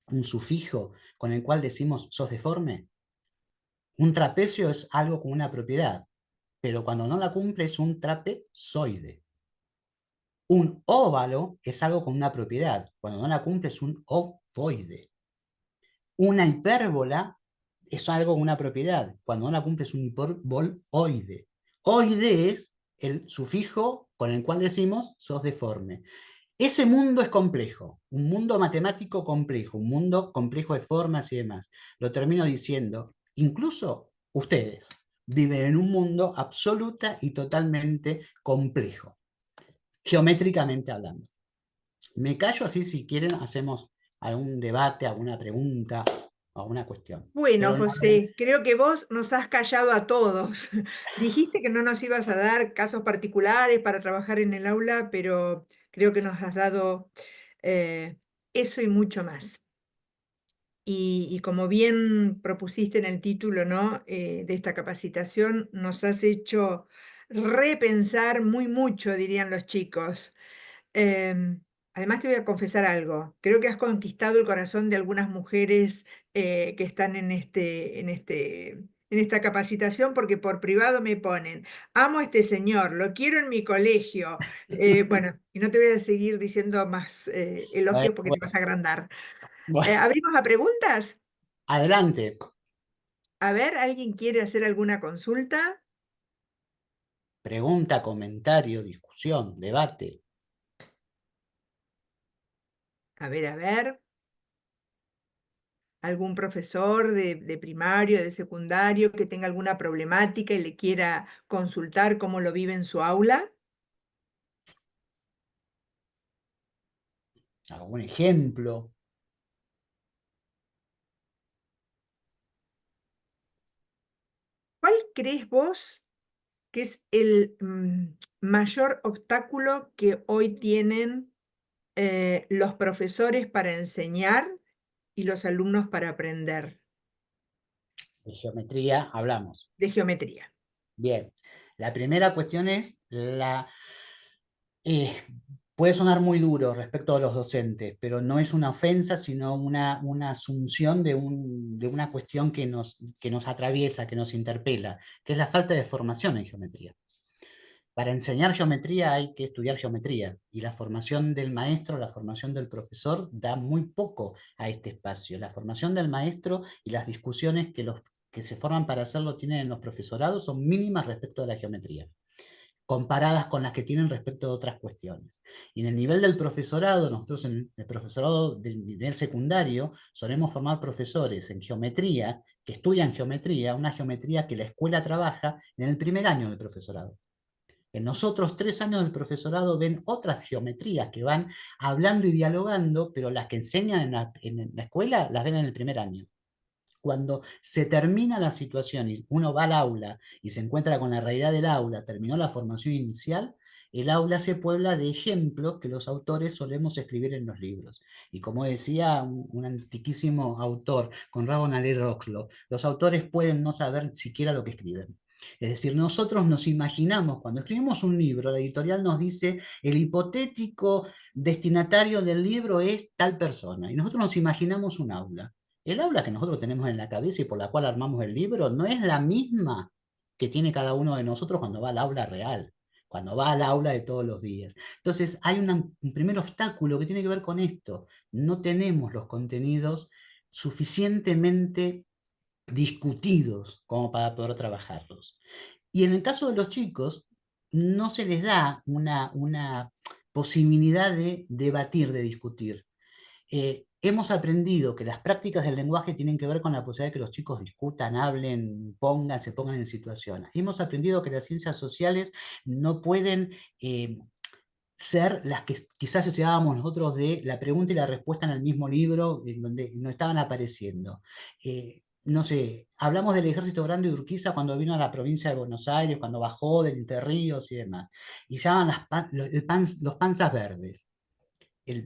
un sufijo con el cual decimos sos deforme? Un trapecio es algo con una propiedad, pero cuando no la cumple es un trapezoide. Un óvalo es algo con una propiedad, cuando no la cumple es un ovoide. Una hipérbola es algo con una propiedad, cuando no la cumple es un hiperboloide. Oide es el sufijo con el cual decimos sos deforme. Ese mundo es complejo, un mundo matemático complejo, un mundo complejo de formas y demás. Lo termino diciendo, incluso ustedes viven en un mundo absoluta y totalmente complejo, geométricamente hablando. Me callo, así si quieren hacemos algún debate, alguna pregunta, alguna cuestión. Bueno, Pero no, José, creo que vos nos has callado a todos. Dijiste que no nos ibas a dar casos particulares para trabajar en el aula, pero creo que nos has dado eh, eso y mucho más. Y como bien propusiste en el título, ¿no? De esta capacitación, nos has hecho repensar muy mucho, dirían los chicos. Em, Además te voy a confesar algo. Creo que has conquistado el corazón de algunas mujeres que están en esta capacitación porque por privado me ponen, amo a este señor, lo quiero en mi colegio. Bueno, y no te voy a seguir diciendo más bueno, elogios porque te vas a agrandar. bueno, ¿Abrimos a preguntas? adelante. A ver, ¿alguien quiere hacer alguna consulta? Pregunta, comentario, discusión, debate. A ver, a ver. ¿Algún profesor de primario, de secundario que tenga alguna problemática y le quiera consultar cómo lo vive en su aula? ¿Algún ejemplo? ¿Cuál crees vos que es el mayor obstáculo que hoy tienen los profesores para enseñar y los alumnos para aprender De geometría hablamos. de geometría? Bien, la primera cuestión es puede sonar muy duro respecto a los docentes, pero no es una ofensa, sino una asunción de una cuestión que nos atraviesa, que nos interpela, que es la falta de formación en geometría. Para enseñar geometría hay que estudiar geometría, y la formación del maestro, la formación del profesor da muy poco a este espacio. La formación del maestro y las discusiones que los que se forman para hacerlo tienen en los profesorados son mínimas respecto a la geometría, comparadas con las que tienen respecto de otras cuestiones. Y en el nivel del profesorado, nosotros en el profesorado del nivel secundario solemos formar profesores en geometría, que estudian geometría, una geometría que la escuela trabaja en el primer año del profesorado. En nosotros 3 años del profesorado ven otras geometrías que van hablando y dialogando, pero las que enseñan en la escuela las ven en el primer año. Cuando se termina la situación y uno va al aula y se encuentra con la realidad del aula, terminó la formación inicial, el aula se puebla de ejemplos que los autores solemos escribir en los libros. Y como decía un antiquísimo autor, Conrado Nalé Roxlo, los autores pueden no saber siquiera lo que escriben. Es decir, nosotros nos imaginamos, cuando escribimos un libro, la editorial nos dice, el hipotético destinatario del libro es tal persona, y nosotros nos imaginamos un aula. El aula que nosotros tenemos en la cabeza y por la cual armamos el libro no es la misma que tiene cada uno de nosotros cuando va al aula real, cuando va al aula de todos los días. Entonces hay un primer obstáculo que tiene que ver con esto. No tenemos los contenidos suficientemente discutidos como para poder trabajarlos. Y en el caso de los chicos, no se les da una posibilidad de debatir, de discutir. Hemos aprendido que las prácticas del lenguaje tienen que ver con la posibilidad de que los chicos discutan, hablen, se pongan en situaciones. Hemos aprendido que las ciencias sociales no pueden ser las que quizás estudiábamos nosotros de la pregunta y la respuesta en el mismo libro, en donde no estaban apareciendo. No sé, hablamos del Ejército Grande de Urquiza cuando vino a la provincia de Buenos Aires, cuando bajó del Entre Ríos y demás, y llaman los panzas verdes.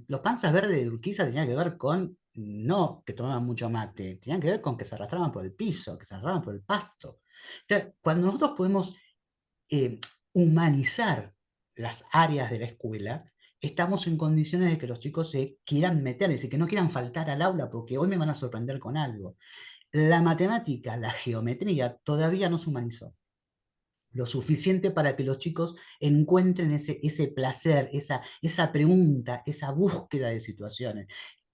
Los panzas verdes de Urquiza tenían que ver con, no que tomaban mucho mate, tenían que ver con que se arrastraban por el piso, que se arrastraban por el pasto. Entonces, cuando nosotros podemos humanizar las áreas de la escuela, estamos en condiciones de que los chicos se quieran meter, es decir, que no quieran faltar al aula porque hoy me van a sorprender con algo. La matemática, la geometría, todavía no se humanizó lo suficiente para que los chicos encuentren ese placer, esa pregunta, esa búsqueda de situaciones,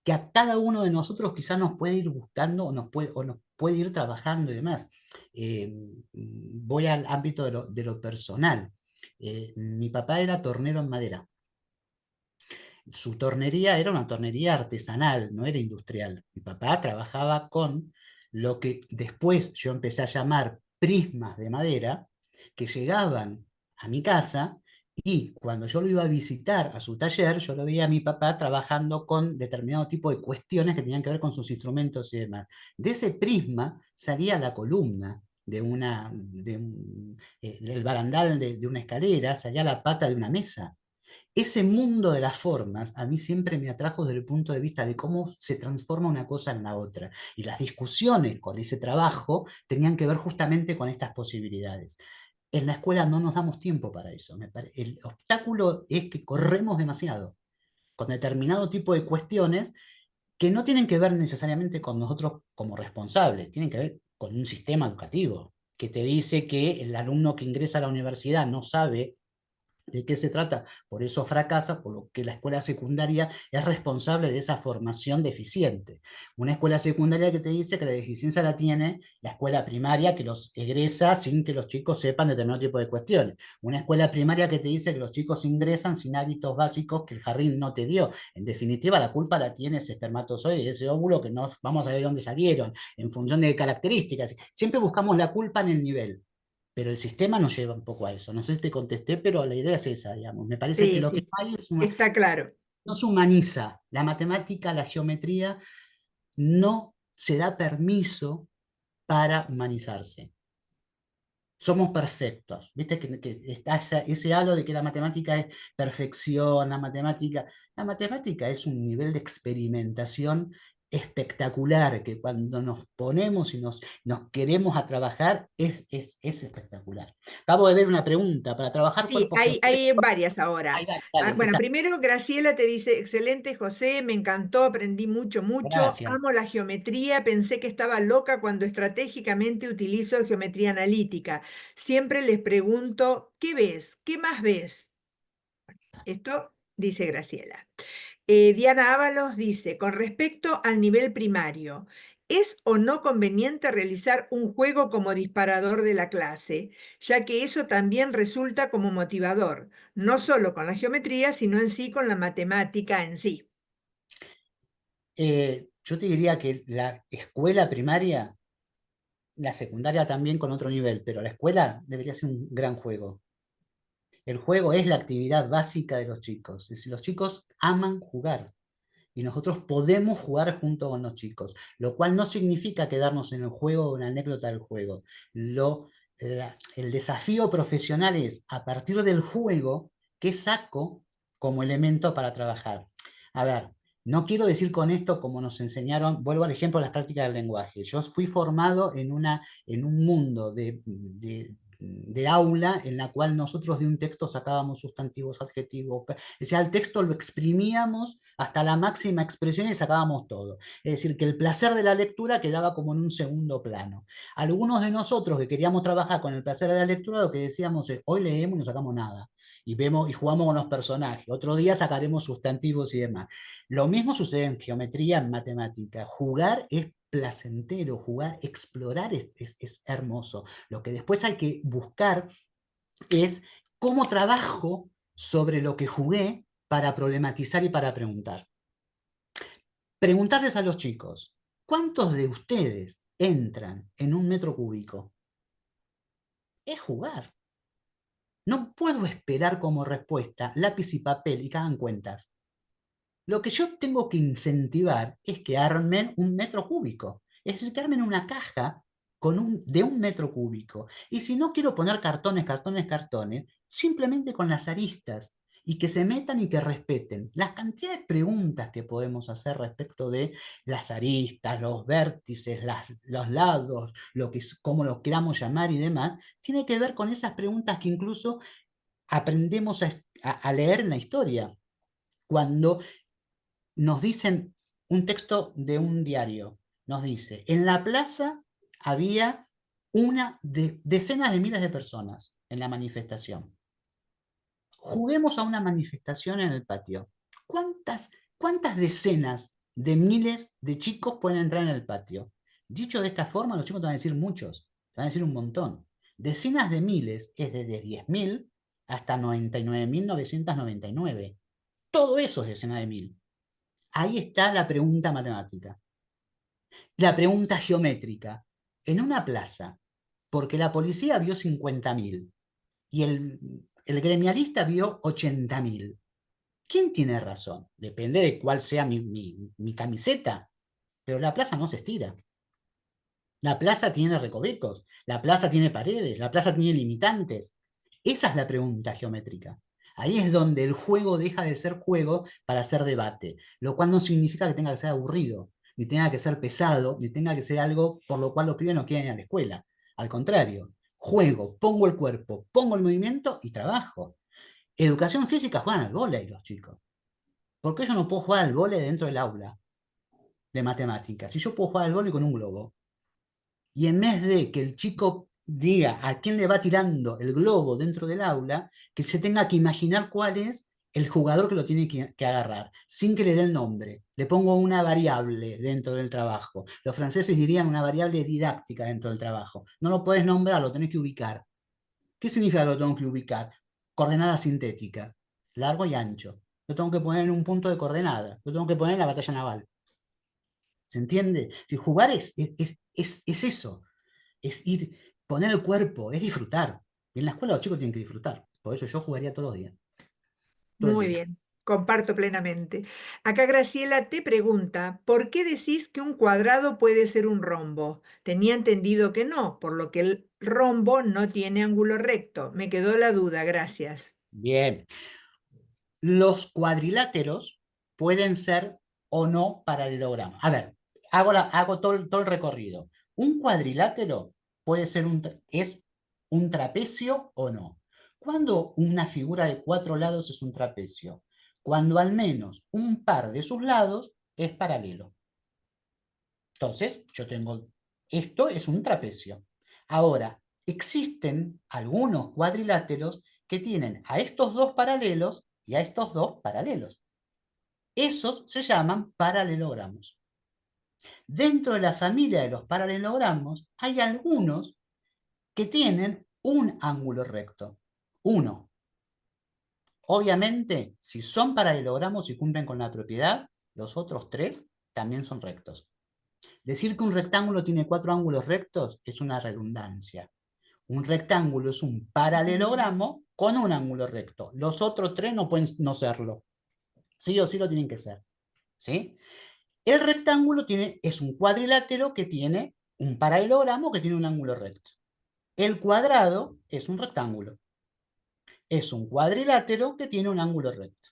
que a cada uno de nosotros quizás nos puede ir buscando o nos puede ir trabajando y demás. Voy al ámbito de lo personal. Mi papá era tornero en madera. Su tornería era una tornería artesanal, no era industrial. Mi papá trabajaba con lo que después yo empecé a llamar prismas de madera, que llegaban a mi casa, y cuando yo lo iba a visitar a su taller, yo lo veía a mi papá trabajando con determinado tipo de cuestiones que tenían que ver con sus instrumentos y demás. De ese prisma salía la columna del barandal de una escalera, salía la pata de una mesa. Ese mundo de las formas a mí siempre me atrajo desde el punto de vista de cómo se transforma una cosa en la otra. Y las discusiones con ese trabajo tenían que ver justamente con estas posibilidades. En la escuela no nos damos tiempo para eso. El obstáculo es que corremos demasiado con determinado tipo de cuestiones que no tienen que ver necesariamente con nosotros como responsables, tienen que ver con un sistema educativo que te dice que el alumno que ingresa a la universidad no sabe ¿de qué se trata? Por eso fracasa, por lo que la escuela secundaria es responsable de esa formación deficiente. Una escuela secundaria que te dice que la deficiencia la tiene la escuela primaria que los egresa sin que los chicos sepan determinado tipo de cuestiones. Una escuela primaria que te dice que los chicos ingresan sin hábitos básicos que el jardín no te dio. En definitiva, la culpa la tiene ese espermatozoide, ese óvulo que no vamos a ver dónde salieron, en función de características. Siempre buscamos la culpa en el nivel. Pero el sistema nos lleva un poco a eso. No sé si te contesté, pero la idea es esa, digamos. Me parece que Sí, lo que sí, hay es está claro. no se humaniza. La matemática, la geometría, no se da permiso para humanizarse. somos perfectos. ¿Viste que está ese halo de que la matemática es perfección, la matemática es un nivel de experimentación espectacular, que cuando nos ponemos y nos queremos a trabajar es espectacular. Acabo de ver una pregunta, para trabajar Sí, cuerpos hay geométricos. varias ahora. Ahí, dale, Bueno, empezá. primero Graciela te dice, excelente José, me encantó, aprendí mucho, mucho, Gracias. amo la geometría, pensé que estaba loca cuando estratégicamente utilizo geometría analítica. Siempre les pregunto, ¿qué ves? ¿Qué más ves? Esto dice Graciela. Diana Ábalos dice, con respecto al nivel primario, ¿es o no conveniente realizar un juego como disparador de la clase, ya que eso también resulta como motivador, no solo con la geometría, sino en sí con la matemática en sí? Yo te diría que la escuela primaria, la secundaria también con otro nivel, pero la escuela debería ser un gran juego. El juego es la actividad básica de los chicos. Es decir, los chicos aman jugar y nosotros podemos jugar junto con los chicos, lo cual no significa quedarnos en el juego o en la anécdota del juego. El desafío profesional es, a partir del juego, ¿qué saco como elemento para trabajar? A ver, no quiero decir con esto como nos enseñaron, vuelvo al ejemplo de las prácticas del lenguaje. Yo fui formado en un mundo de aula en la cual nosotros de un texto sacábamos sustantivos, adjetivos, o sea, el texto lo exprimíamos hasta la máxima expresión y sacábamos todo. Es decir, que el placer de la lectura quedaba como en un segundo plano. Algunos de nosotros que queríamos trabajar con el placer de la lectura, lo que decíamos es, hoy leemos y no sacamos nada. Y vemos y jugamos con los personajes. Otro día sacaremos sustantivos y demás. Lo mismo sucede en geometría, en matemática. Jugar es placentero, jugar, explorar es hermoso. Lo que después hay que buscar es cómo trabajo sobre lo que jugué para problematizar y para preguntar. Preguntarles a los chicos, ¿cuántos de ustedes entran en un metro cúbico? Es jugar. No puedo esperar como respuesta lápiz y papel y que hagan cuentas. Lo que yo tengo que incentivar es que armen un metro cúbico. Es decir, que armen una caja de un metro cúbico. Y si no quiero poner cartones, cartones, cartones, simplemente con las aristas. Y que se metan y que respeten. Las cantidades de preguntas que podemos hacer respecto de las aristas, los vértices, los lados, como lo queramos llamar y demás, tiene que ver con esas preguntas que incluso aprendemos a leer en la historia. Cuando nos dicen un texto de un diario, nos dice, en la plaza había decenas de miles de personas en la manifestación. Juguemos a una manifestación en el patio. ¿Cuántas decenas de miles de chicos pueden entrar en el patio? Dicho de esta forma, los chicos te van a decir muchos, te van a decir un montón. Decenas de miles es desde 10.000 hasta 99.999. Todo eso es decenas de mil. Ahí está la pregunta matemática. La pregunta geométrica. En una plaza, porque la policía vio 50.000 y el gremialista vio 80.000. ¿Quién tiene razón? Depende de cuál sea mi camiseta, pero la plaza no se estira. La plaza tiene recovecos, la plaza tiene paredes, la plaza tiene limitantes. Esa es la pregunta geométrica. Ahí es donde el juego deja de ser juego para hacer debate, lo cual no significa que tenga que ser aburrido, ni tenga que ser pesado, ni tenga que ser algo por lo cual los pibes no quieren ir a la escuela. Al contrario, juego, pongo el cuerpo, pongo el movimiento y trabajo. Educación física juegan al vóley los chicos. ¿Por qué yo no puedo jugar al vóley dentro del aula de matemáticas? Si yo puedo jugar al vóley con un globo. Y en vez de que el chico diga a quién le va tirando el globo dentro del aula, que se tenga que imaginar cuál es el jugador que lo tiene que agarrar, sin que le dé el nombre. Le pongo una variable dentro del trabajo. Los franceses dirían una variable didáctica dentro del trabajo. No lo puedes nombrar, lo tenés que ubicar. ¿Qué significa que lo tengo que ubicar? Coordenada sintética, largo y ancho. Lo tengo que poner en un punto de coordenada. Lo tengo que poner en la batalla naval. ¿Se entiende? Si jugar es eso, es ir, poner el cuerpo, es disfrutar. Y en la escuela los chicos tienen que disfrutar. Por eso yo jugaría todos los días, todo el Muy día. bien. Comparto plenamente. Acá Graciela te pregunta, ¿por qué decís que un cuadrado puede ser un rombo? Tenía entendido que no, por lo que el rombo no tiene ángulo recto. Me quedó la duda, gracias. Bien. Los cuadriláteros pueden ser o no paralelogramas. A ver, hago todo el recorrido. Un cuadrilátero puede ser es un trapecio o no. ¿Cuándo una figura de 4 lados es un trapecio? Cuando al menos un par de sus lados es paralelo. Entonces, yo tengo, esto es un trapecio. Ahora, existen algunos cuadriláteros que tienen a estos dos paralelos y a estos dos paralelos. Esos se llaman paralelogramos. Dentro de la familia de los paralelogramos hay algunos que tienen un ángulo recto. Uno. Obviamente, si son paralelogramos y cumplen con la propiedad, los otros 3 también son rectos. Decir que un rectángulo tiene 4 ángulos rectos es una redundancia. Un rectángulo es un paralelogramo con un ángulo recto. Los otros 3 no pueden no serlo. Sí o sí lo tienen que ser. ¿Sí? El rectángulo es un cuadrilátero que tiene un paralelogramo que tiene un ángulo recto. El cuadrado es un rectángulo. Es un cuadrilátero que tiene un ángulo recto.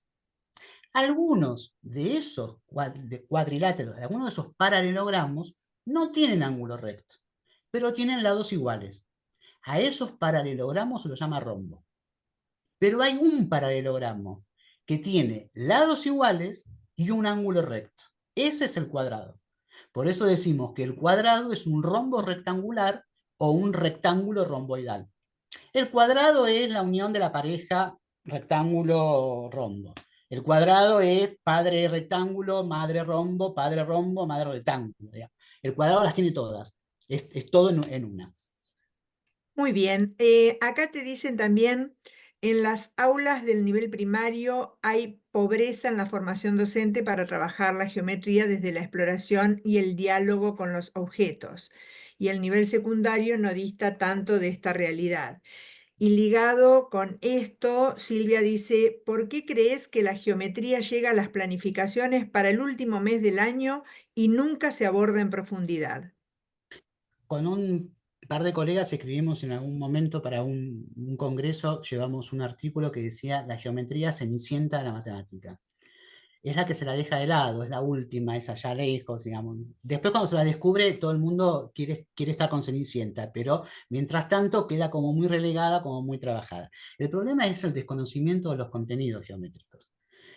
Algunos de esos cuadriláteros, algunos de esos paralelogramos, no tienen ángulo recto, pero tienen lados iguales. A esos paralelogramos se los llama rombo. Pero hay un paralelogramo que tiene lados iguales y un ángulo recto. Ese es el cuadrado. Por eso decimos que el cuadrado es un rombo rectangular o un rectángulo romboidal. El cuadrado es la unión de la pareja rectángulo-rombo. El cuadrado es padre rectángulo, madre rombo, madre rectángulo. El cuadrado las tiene todas. Es todo en una. Muy bien. Acá te dicen también, en las aulas del nivel primario hay pobreza en la formación docente para trabajar la geometría desde la exploración y el diálogo con los objetos. Y el nivel secundario no dista tanto de esta realidad. Y ligado con esto, Silvia dice, ¿por qué crees que la geometría llega a las planificaciones para el último mes del año y nunca se aborda en profundidad? Con un par de colegas escribimos en algún momento para un congreso, llevamos un artículo que decía la geometría cenicienta de la matemática. Es la que se la deja de lado, es la última, es allá lejos, digamos. Después cuando se la descubre, todo el mundo quiere estar con Cenicienta, pero mientras tanto queda como muy relegada, como muy trabajada. El problema es el desconocimiento de los contenidos geométricos.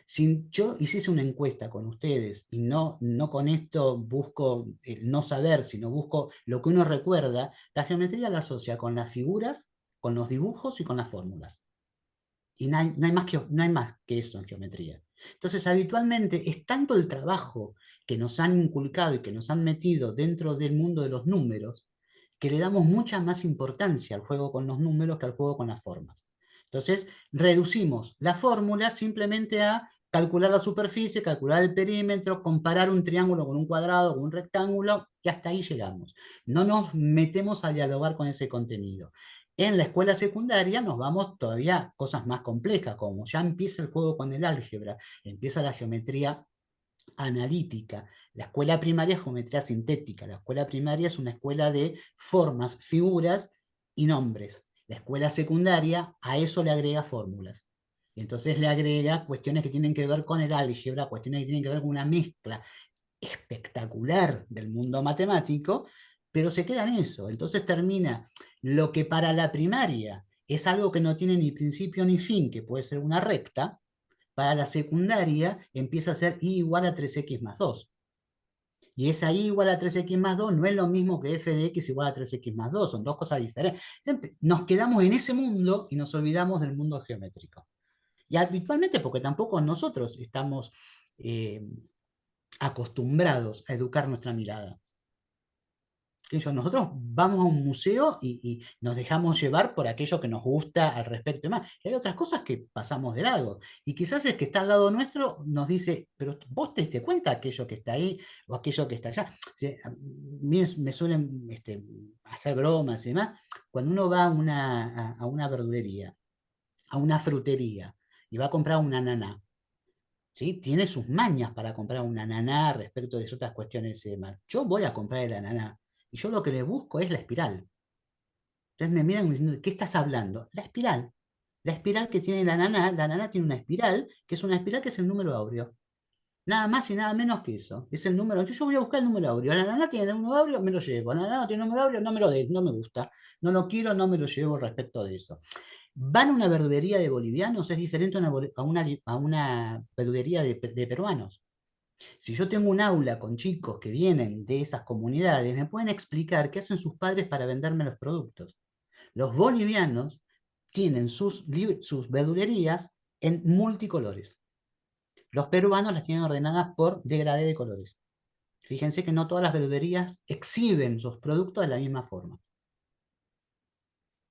Si yo hiciese una encuesta con ustedes y no con esto busco no saber, sino busco lo que uno recuerda, la geometría la asocia con las figuras, con los dibujos y con las fórmulas. Y no hay más que eso en geometría. Entonces, habitualmente es tanto el trabajo que nos han inculcado y que nos han metido dentro del mundo de los números, que le damos mucha más importancia al juego con los números que al juego con las formas. Entonces, reducimos la fórmula simplemente a calcular la superficie, calcular el perímetro, comparar un triángulo con un cuadrado, con un rectángulo, y hasta ahí llegamos. No nos metemos a dialogar con ese contenido. En la escuela secundaria nos vamos todavía a cosas más complejas, como ya empieza el juego con el álgebra, empieza la geometría analítica. La escuela primaria es geometría sintética. La escuela primaria es una escuela de formas, figuras y nombres. La escuela secundaria a eso le agrega fórmulas. Y entonces le agrega cuestiones que tienen que ver con el álgebra, cuestiones que tienen que ver con una mezcla espectacular del mundo matemático, pero se queda en eso. Entonces termina lo que para la primaria es algo que no tiene ni principio ni fin, que puede ser una recta, para la secundaria empieza a ser y igual a 3x más 2. Y esa y igual a 3x más 2 no es lo mismo que f de x igual a 3x más 2, son dos cosas diferentes. Nos quedamos en ese mundo y nos olvidamos del mundo geométrico. Y habitualmente porque tampoco nosotros estamos acostumbrados a educar nuestra mirada. Nosotros vamos a un museo y nos dejamos llevar por aquello que nos gusta al respecto y más. Y hay otras cosas que pasamos de largo. Y quizás el que está al lado nuestro nos dice, pero vos te diste cuenta de aquello que está ahí o aquello que está allá. A mí me suelen hacer bromas y demás. Cuando uno va a una verdulería, a una frutería y va a comprar un ananá, ¿sí? Tiene sus mañas para comprar un ananá respecto de ciertas cuestiones y demás. Yo voy a comprar el ananá y yo lo que le busco es la espiral. Entonces me miran diciendo, ¿de qué estás hablando? La espiral. La espiral que tiene la ananá tiene una espiral, que es una espiral que es el número áureo. Nada más y nada menos que eso. Es el número. Yo voy a buscar el número áureo. La ananá tiene el número áureo, me lo llevo. La ananá no tiene el número áureo, no me lo de, no me gusta. No lo quiero, no me lo llevo respecto de eso. Van a una verdulería de bolivianos, es diferente a una verdulería de peruanos. Si yo tengo un aula con chicos que vienen de esas comunidades, me pueden explicar qué hacen sus padres para venderme los productos. Los bolivianos tienen sus verdulerías en multicolores. Los peruanos las tienen ordenadas por degradé de colores. Fíjense que no todas las verdulerías exhiben sus productos de la misma forma,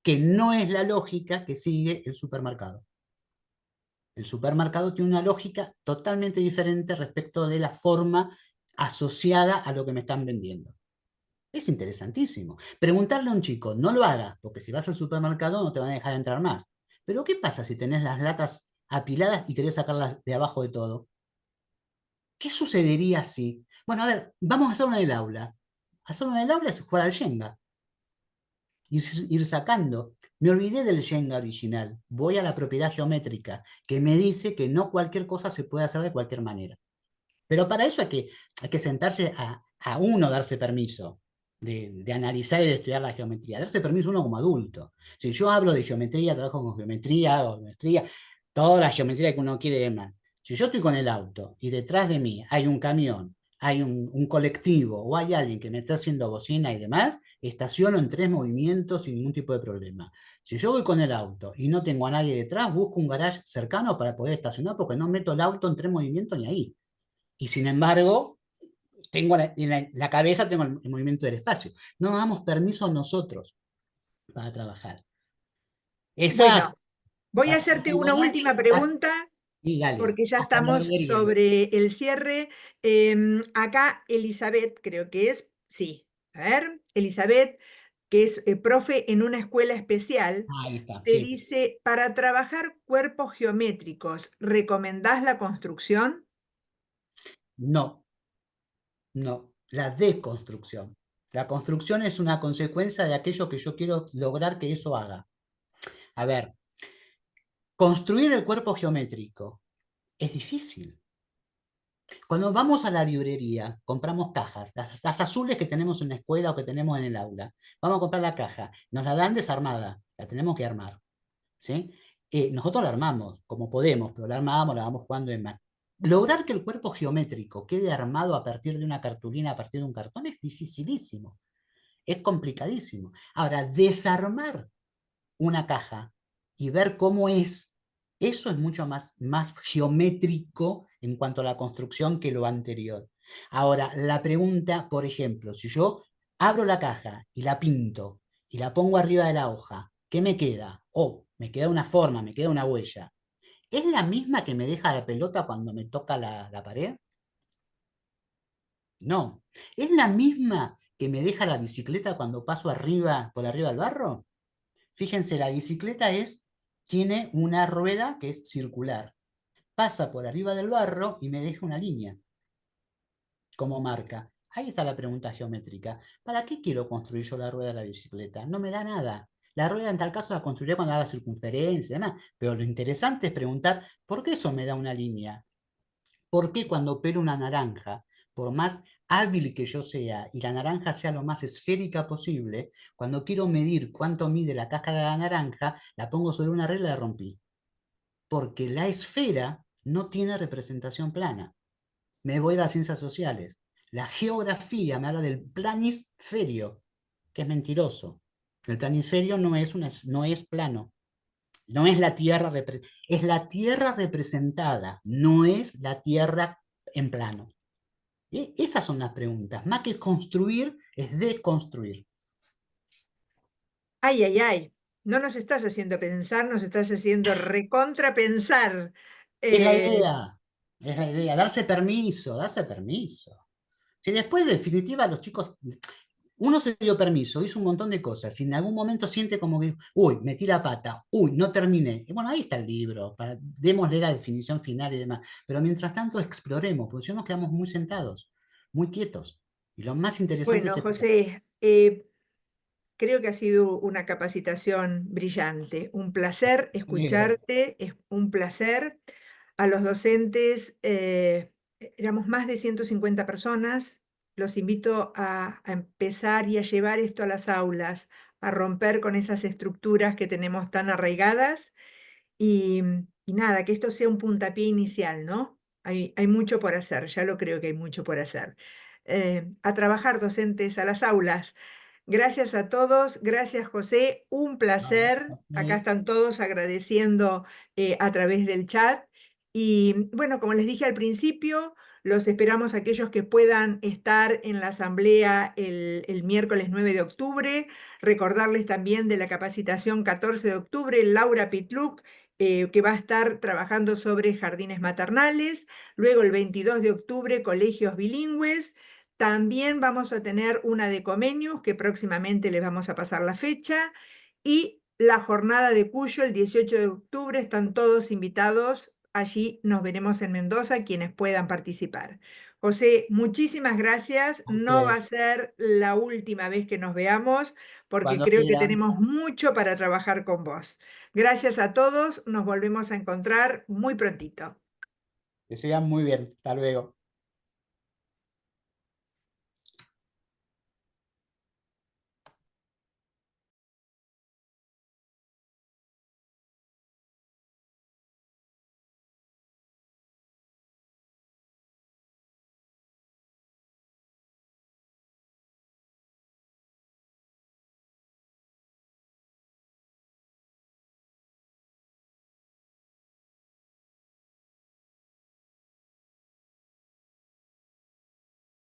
que no es la lógica que sigue el supermercado. El supermercado tiene una lógica totalmente diferente respecto de la forma asociada a lo que me están vendiendo. Es interesantísimo. Preguntarle a un chico, no lo hagas, porque si vas al supermercado no te van a dejar entrar más. Pero ¿qué pasa si tenés las latas apiladas y querés sacarlas de abajo de todo? ¿Qué sucedería si? Bueno, a ver, vamos a hacerlo en el aula. Hacerlo en el aula es jugar al Shenga. Ir sacando. Me olvidé del Shenga original. Voy a la propiedad geométrica, que me dice que no cualquier cosa se puede hacer de cualquier manera. Pero para eso hay que sentarse a uno darse permiso de analizar y de estudiar la geometría. Darse permiso uno como adulto. Si yo hablo de geometría, trabajo con geometría, toda la geometría que uno quiere y demás. Si yo estoy con el auto y detrás de mí hay un camión, hay un colectivo o hay alguien que me está haciendo bocina y demás, estaciono en 3 movimientos sin ningún tipo de problema. Si yo voy con el auto y no tengo a nadie detrás, busco un garage cercano para poder estacionar porque no meto el auto en 3 movimientos ni ahí. Y sin embargo, en la cabeza tengo el movimiento del espacio. No nos damos permiso nosotros para trabajar. Bueno, Exacto. voy a hacerte una última pregunta Y dale, porque ya hasta estamos morder hielo. sobre el cierre. Acá Elizabeth, creo que es, sí, a ver, Elizabeth, que es profe en una escuela especial, Ahí está, te sí. dice, para trabajar cuerpos geométricos, ¿recomendás la construcción? No, no. La deconstrucción. La construcción es una consecuencia de aquello que yo quiero lograr que eso haga. A ver, construir el cuerpo geométrico es difícil. Cuando vamos a la librería, compramos cajas, las azules que tenemos en la escuela o que tenemos en el aula. Vamos a comprar la caja, nos la dan desarmada, la tenemos que armar, ¿sí? Nosotros la armamos como podemos, pero la armamos, la vamos jugando en mano. Lograr que el cuerpo geométrico quede armado a partir de una cartulina, a partir de un cartón, es dificilísimo, es complicadísimo. Ahora, desarmar una caja y ver cómo es, eso es mucho más geométrico en cuanto a la construcción que lo anterior. Ahora, la pregunta, por ejemplo, si yo abro la caja y la pinto y la pongo arriba de la hoja, ¿qué me queda? Oh, me queda una forma, me queda una huella. ¿Es la misma que me deja la pelota cuando me toca la pared? No. ¿Es la misma que me deja la bicicleta cuando paso por arriba del barro? Fíjense, la bicicleta tiene una rueda que es circular. Pasa por arriba del barro y me deja una línea como marca. Ahí está la pregunta geométrica. ¿Para qué quiero construir yo la rueda de la bicicleta? No me da nada. La rueda en tal caso la construiré cuando haga circunferencia y demás. Pero lo interesante es preguntar, ¿por qué eso me da una línea? ¿Por qué cuando pelo una naranja, por más hábil que yo sea y la naranja sea lo más esférica posible, cuando quiero medir cuánto mide la cáscara de la naranja, la pongo sobre una regla y la rompí? Porque la esfera no tiene representación plana. Me voy a las ciencias sociales. La geografía me habla del planisferio, que es mentiroso. El planisferio no es plano. No es la Tierra, es la Tierra representada, no es la Tierra en plano. Esas son las preguntas. Más que construir, es deconstruir. Ay, ay, ay. No nos estás haciendo pensar, nos estás haciendo recontrapensar. Es la Eh, idea, es la idea. Darse permiso, darse permiso. Si después, en definitiva, los chicos uno se dio permiso, hizo un montón de cosas, y en algún momento siente como que, uy, metí la pata, uy, no terminé. Y bueno, ahí está el libro, démosle la definición final y demás. Pero mientras tanto exploremos, porque si no nos quedamos muy sentados, muy quietos. Y lo más interesante Bueno, es... José, creo que ha sido una capacitación brillante. Un placer escucharte, es un placer. A los docentes, éramos más de 150 personas. Los invito a empezar y a llevar esto a las aulas, a romper con esas estructuras que tenemos tan arraigadas y nada, que esto sea un puntapié inicial, ¿no? Hay mucho por hacer, ya lo creo que hay mucho por hacer. A trabajar docentes a las aulas. Gracias a todos, gracias José, un placer. Acá están todos agradeciendo a través del chat. Y bueno, como les dije al principio, los esperamos a aquellos que puedan estar en la asamblea el miércoles 9 de octubre. Recordarles también de la capacitación 14 de octubre, Laura Pitluc, que va a estar trabajando sobre jardines maternales. Luego el 22 de octubre, colegios bilingües. También vamos a tener una de Comenius, que próximamente les vamos a pasar la fecha. Y la jornada de Cuyo, el 18 de octubre, están todos invitados. Allí nos veremos en Mendoza, quienes puedan participar. José, muchísimas gracias. No va a ser la última vez que nos veamos, porque Cuando creo que quieran, tenemos mucho para trabajar con vos. Gracias a todos, nos volvemos a encontrar muy prontito. que sigan muy bien. Hasta luego.